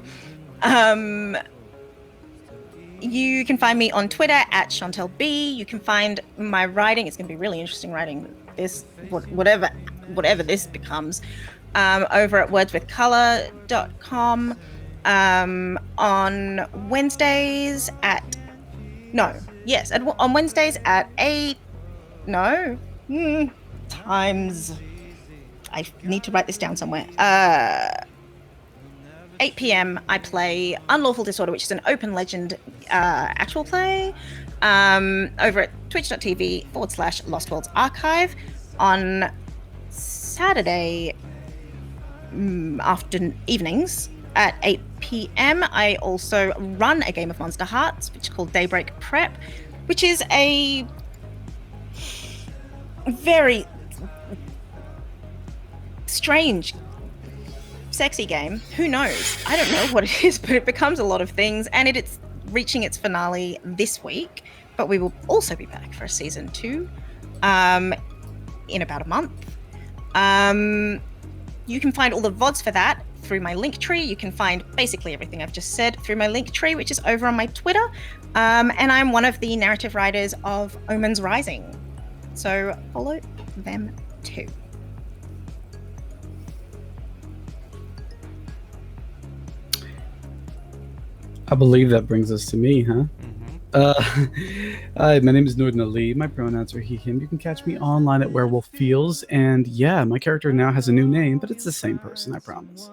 You can find me on Twitter at Shauntelle B. You can find my writing. It's going to be really interesting writing this, whatever this becomes, over at wordswithcolor.com. On Wednesdays on Wednesdays at 8. Times. I need to write this down somewhere. 8 p.m. I play Unlawful Disorder, which is an open legend actual play, over at twitch.tv/Lost Worlds Archive. On Saturday evenings at 8 p.m. I also run a game of Monsterhearts, which is called Daybreak Prep, which is a very strange sexy game. Who knows? I don't know what it is, but it becomes a lot of things, and it's reaching its finale this week. But we will also be back for a season 2 in about a month. You can find all the VODs for that through my link tree. You can find basically everything I've just said through my link tree, which is over on my Twitter. And I'm one of the narrative writers of Omens Rising. So follow them too. I believe that brings us to me, huh? Hi, my name is Noordin Ali. My pronouns are he, him. You can catch me online at Werewolf Feels. And yeah, my character now has a new name, but it's the same person, I promise.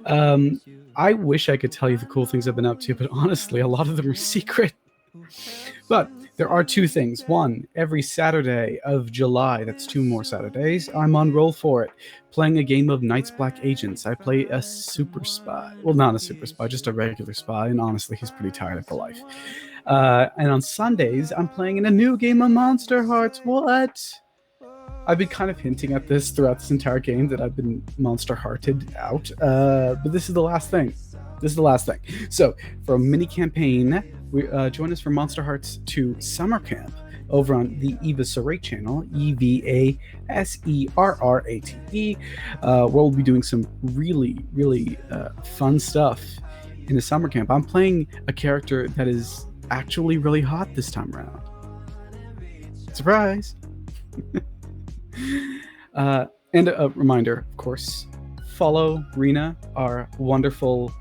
I wish I could tell you the cool things I've been up to, but honestly, a lot of them are secret. But there are two things. One, every Saturday of July, that's 2 more Saturdays, I'm on Roll For It, playing a game of Night's Black Agents. I play a super spy. Well, not a super spy, just a regular spy, and honestly, he's pretty tired of the life. And on Sundays, I'm playing in a new game of Monsterhearts. What? I've been kind of hinting at this throughout this entire game that I've been Monster-hearted out, but this is the last thing. So, for a mini campaign, join us for Monsterhearts 2 Summer Camp over on the Eva Serrate channel, EVASERRATE, where we'll be doing some really, really fun stuff in the summer camp. I'm playing a character that is actually really hot this time around. Surprise! And a reminder, of course, follow Rina, our wonderful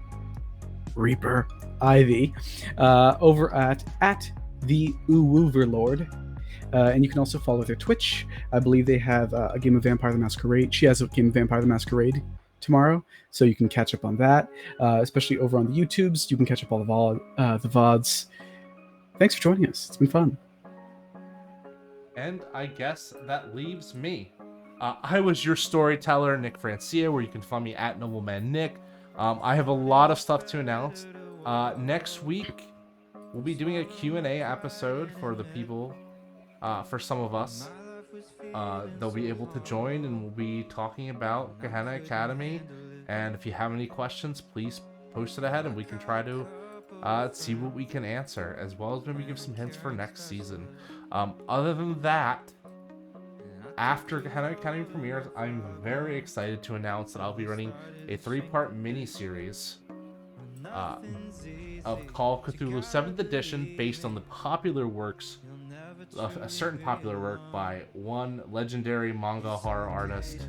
Reaper Ivy over at the Overlord. And you can also follow their Twitch. I believe they have a game of Vampire the Masquerade. She has a game of Vampire the Masquerade tomorrow, so you can catch up on that. Especially over on the YouTubes, you can catch up all the VODs. Thanks for joining us. It's been fun. And I guess that leaves me. I was your storyteller, Nick Francia, where you can find me at Nobleman Nick. I have a lot of stuff to announce. Next week, we'll be doing a Q&A episode for the people, for some of us. They'll be able to join, and we'll be talking about Gehenna Academy. And if you have any questions, please post it ahead, and we can try to see what we can answer, as well as maybe give some hints for next season. Other than that, after Gehenna Academy premieres, I'm very excited to announce that I'll be running a 3-part mini-series of Call of Cthulhu 7th edition based on the popular works of a certain popular work by one legendary manga horror artist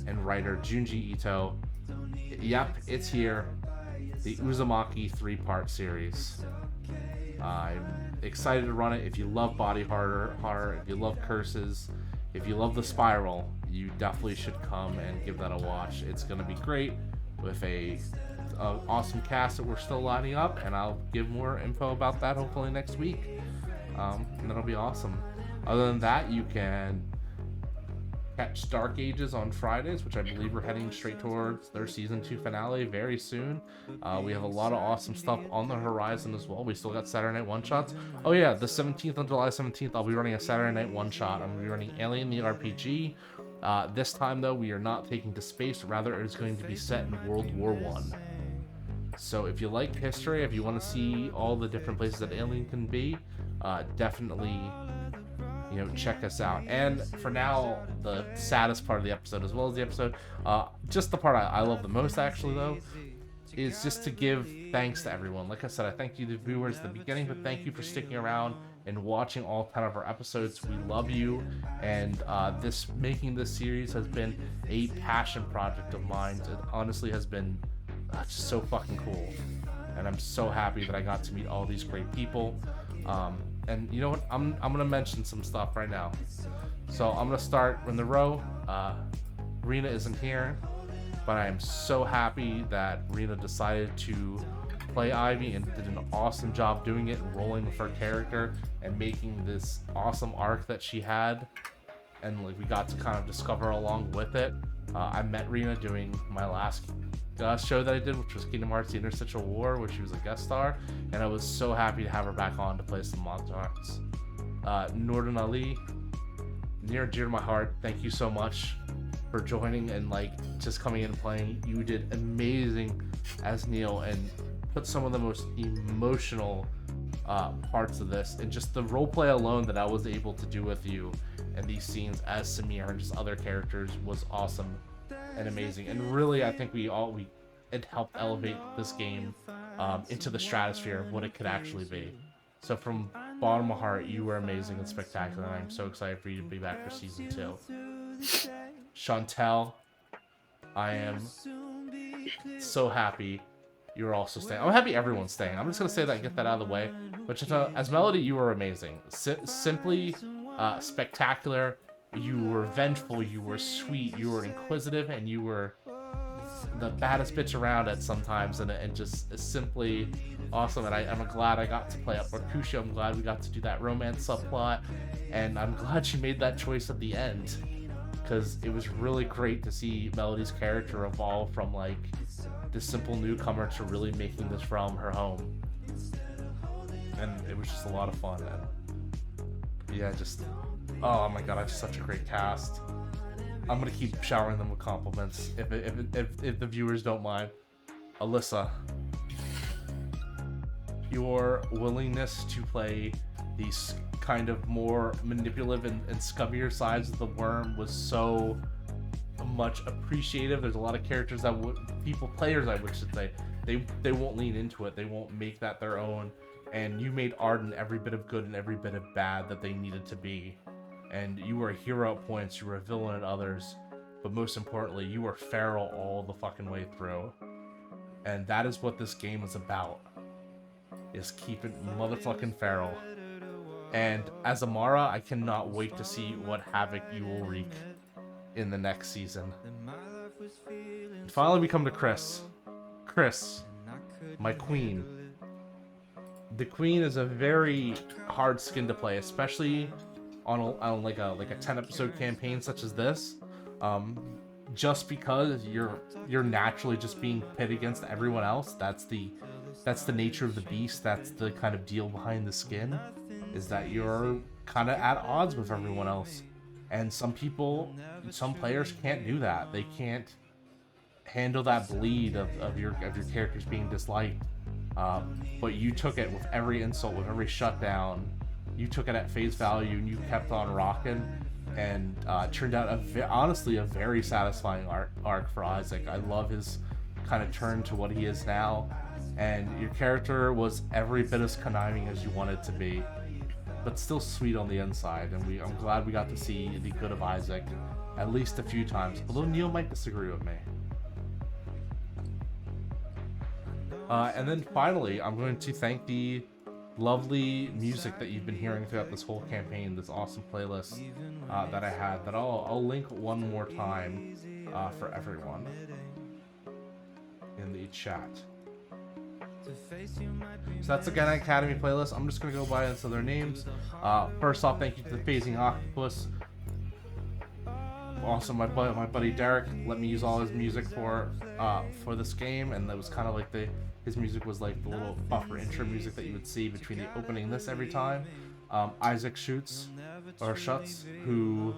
and writer, Junji Ito. Yep, it's here. The Uzumaki 3-part series. I'm excited to run it. If you love body horror, if you love curses, if you love the spiral, you definitely should come and give that a watch. It's going to be great with a awesome cast that we're still lining up, and I'll give more info about that hopefully next week. And that'll be awesome. Other than that, you can catch Dark Ages on Fridays, which I believe we're heading straight towards their season 2 finale very soon. We have a lot of awesome stuff on the horizon as well. We still got Saturday night one-shots. Oh yeah, the 17th on July 17th, I'll be running a Saturday night one-shot. I'm going to be running Alien the RPG. This time, though, we are not taking to space. Rather, it is going to be set in World War I. So if you like history, if you want to see all the different places that Alien can be, definitely, check us out. And for now, the saddest part of the episode, as well as the episode, just the part I love the most, actually, though, is just to give thanks to everyone. Like I said, I thank you, the viewers, at the beginning, but thank you for sticking around and watching all 10 of our episodes. We love you, and making this series has been a passion project of mine. It honestly has been just so fucking cool, and I'm so happy that I got to meet all these great people. And you know what? I'm gonna mention some stuff right now. So I'm gonna start in the row. Rina isn't here, but I am so happy that Rina decided to play Ivy and did an awesome job doing it and rolling with her character and making this awesome arc that she had, and we got to kind of discover along with it. I met Rina doing my last show that I did, which was Kingdom Hearts: The Interstitial War, where she was a guest star, and I was so happy to have her back on to play some Monsterhearts. Noordin Ali, near and dear to my heart, thank you so much for joining and just coming in and playing. You did amazing as Neal and put some of the most emotional parts of this, and just the roleplay alone that I was able to do with you and these scenes as Samir and just other characters was awesome and amazing. And really, I think it helped elevate this game into the stratosphere of what it could actually be. So from bottom of heart, you were amazing and spectacular, and I'm so excited for you to be back for season 2. Shauntelle, I am so happy you're also staying. I'm happy everyone's staying. I'm just gonna say that and get that out of the way. But just as Melody, you were amazing. Simply spectacular. You were vengeful, you were sweet, you were inquisitive, and you were the baddest bitch around at sometimes, and just simply awesome. And I'm glad I got to play up Mercutio. I'm glad we got to do that romance subplot, and I'm glad she made that choice at the end, because it was really great to see Melody's character evolve from this simple newcomer to really making this realm her home. And it was just a lot of fun. And yeah, oh my god, I have such a great cast. I'm gonna keep showering them with compliments if the viewers don't mind. Alyssa, your willingness to play these kind of more manipulative and scummier sides of the Wyrm was so much appreciative. There's a lot of characters that players I should say, they won't lean into it. They won't make that their own. And you made Arden every bit of good and every bit of bad that they needed to be. And you were a hero at points, you were a villain at others, but most importantly, you were feral all the fucking way through. And that is what this game is about. Is keep it motherfucking feral. And as Amara, I cannot wait to see what havoc you will wreak in the next season. And finally, we come to Chris. Chris, my queen. The queen is a very hard skin to play, especially on like a 10 episode campaign such as this. Just because you're naturally just being pit against everyone else. That's the nature of the beast. That's the kind of deal behind the skin, is that you're kind of at odds with everyone else. And some players can't do that. They can't handle that bleed of your characters being disliked. But you took it with every insult, with every shutdown. You took it at face value and you kept on rocking. And turned out honestly a very satisfying arc for Isaac. I love his kind of turn to what he is now, and your character was every bit as conniving as you wanted to be, but still sweet on the inside. And I'm glad we got to see the good of Isaac at least a few times, although Neal might disagree with me. And then finally, I'm going to thank the lovely music that you've been hearing throughout this whole campaign, this awesome playlist that I had, that I'll link one more time for everyone in the chat. So that's the Gehenna Academy playlist. I'm just going to go by into their names. First off, thank you to the Phasing Octopus. Also, my buddy Derek let me use all his music for this game, and that was kind of like his music was like the little buffer intro music that you would see between the opening and this every time. Isaac Schuts, who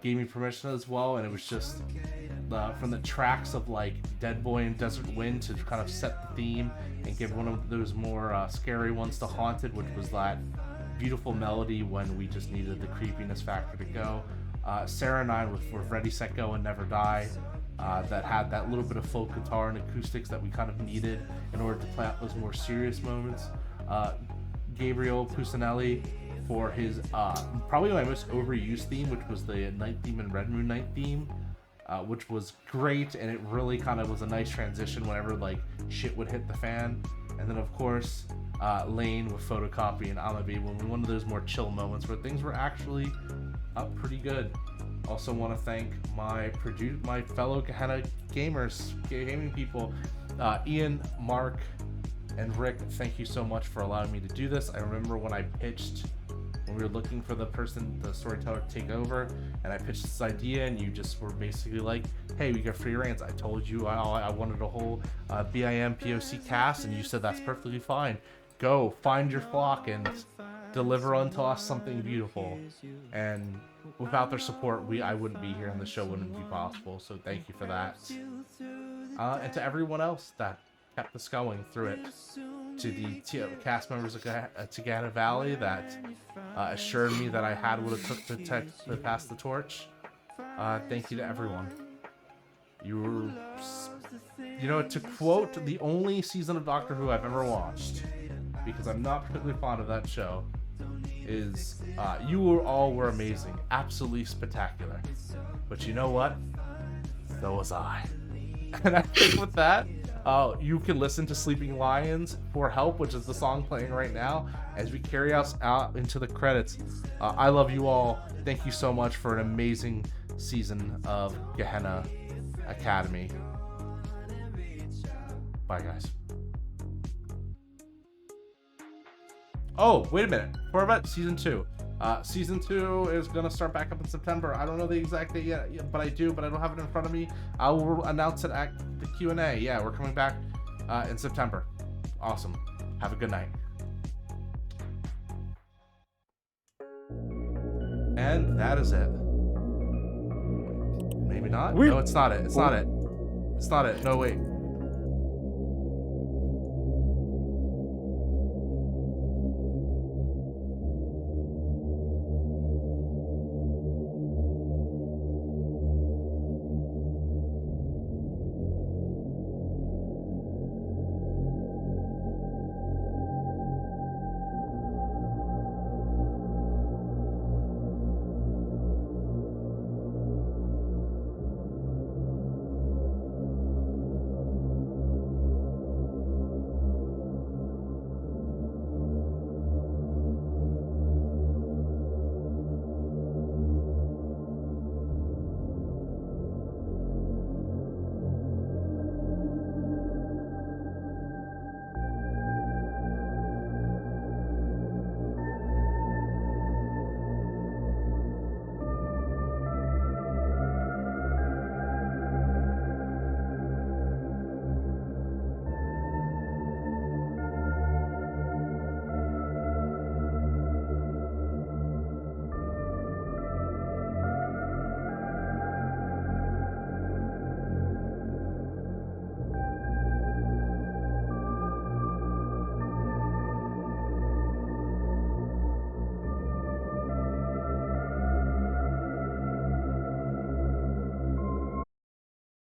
gave me permission as well, and it was just from the tracks of like Dead Boy and Desert Wind to kind of set the theme and give one of those more scary ones to Haunted, which was that beautiful melody when we just needed the creepiness factor to go. Sarah 9 with Ready, Set, Go, and Never Die, that had that little bit of folk guitar and acoustics that we kind of needed in order to play out those more serious moments. Gabriel Pusinelli for his probably my most overused theme, which was the Night Theme and Red Moon Night theme, which was great, and it really kind of was a nice transition whenever like shit would hit the fan. And then of course Lane with Photocopy and Amabi, when one of those more chill moments where things were actually pretty good. Also want to thank my fellow Gehenna gaming people, Ian, Mark, and Rick. Thank you so much for allowing me to do this. I remember when we were looking for the storyteller to take over, and I pitched this idea, and you just were basically like, hey, we got free reigns. I told you I wanted a whole BIM POC cast, and you said that's perfectly fine. Go find your flock and deliver unto us something beautiful. And without their support, I wouldn't be here, and the show wouldn't be possible. So thank you for that. And to everyone else that kept us going through it, to the cast members of Gehenna Valley that assured me that I had what it took to pass the torch. Thank you to everyone. You were, to quote the only season of Doctor Who I've ever watched, because I'm not particularly fond of that show, is you were amazing, absolutely spectacular. But you know what? So was I. And I think with that, you can listen to Sleeping Lions for Help, which is the song playing right now, as we carry us out into the credits. I love you all. Thank you so much for an amazing season of Gehenna Academy. Bye, guys. Oh, wait a minute. What about Season 2? Season 2 is going to start back up in September. I don't know the exact date yet, but I don't have it in front of me. I will announce it at the Q&A. Yeah, we're coming back in September. Awesome. Have a good night. And that is it. Maybe not? No, it's not it. It's not it. It's not it. No, wait.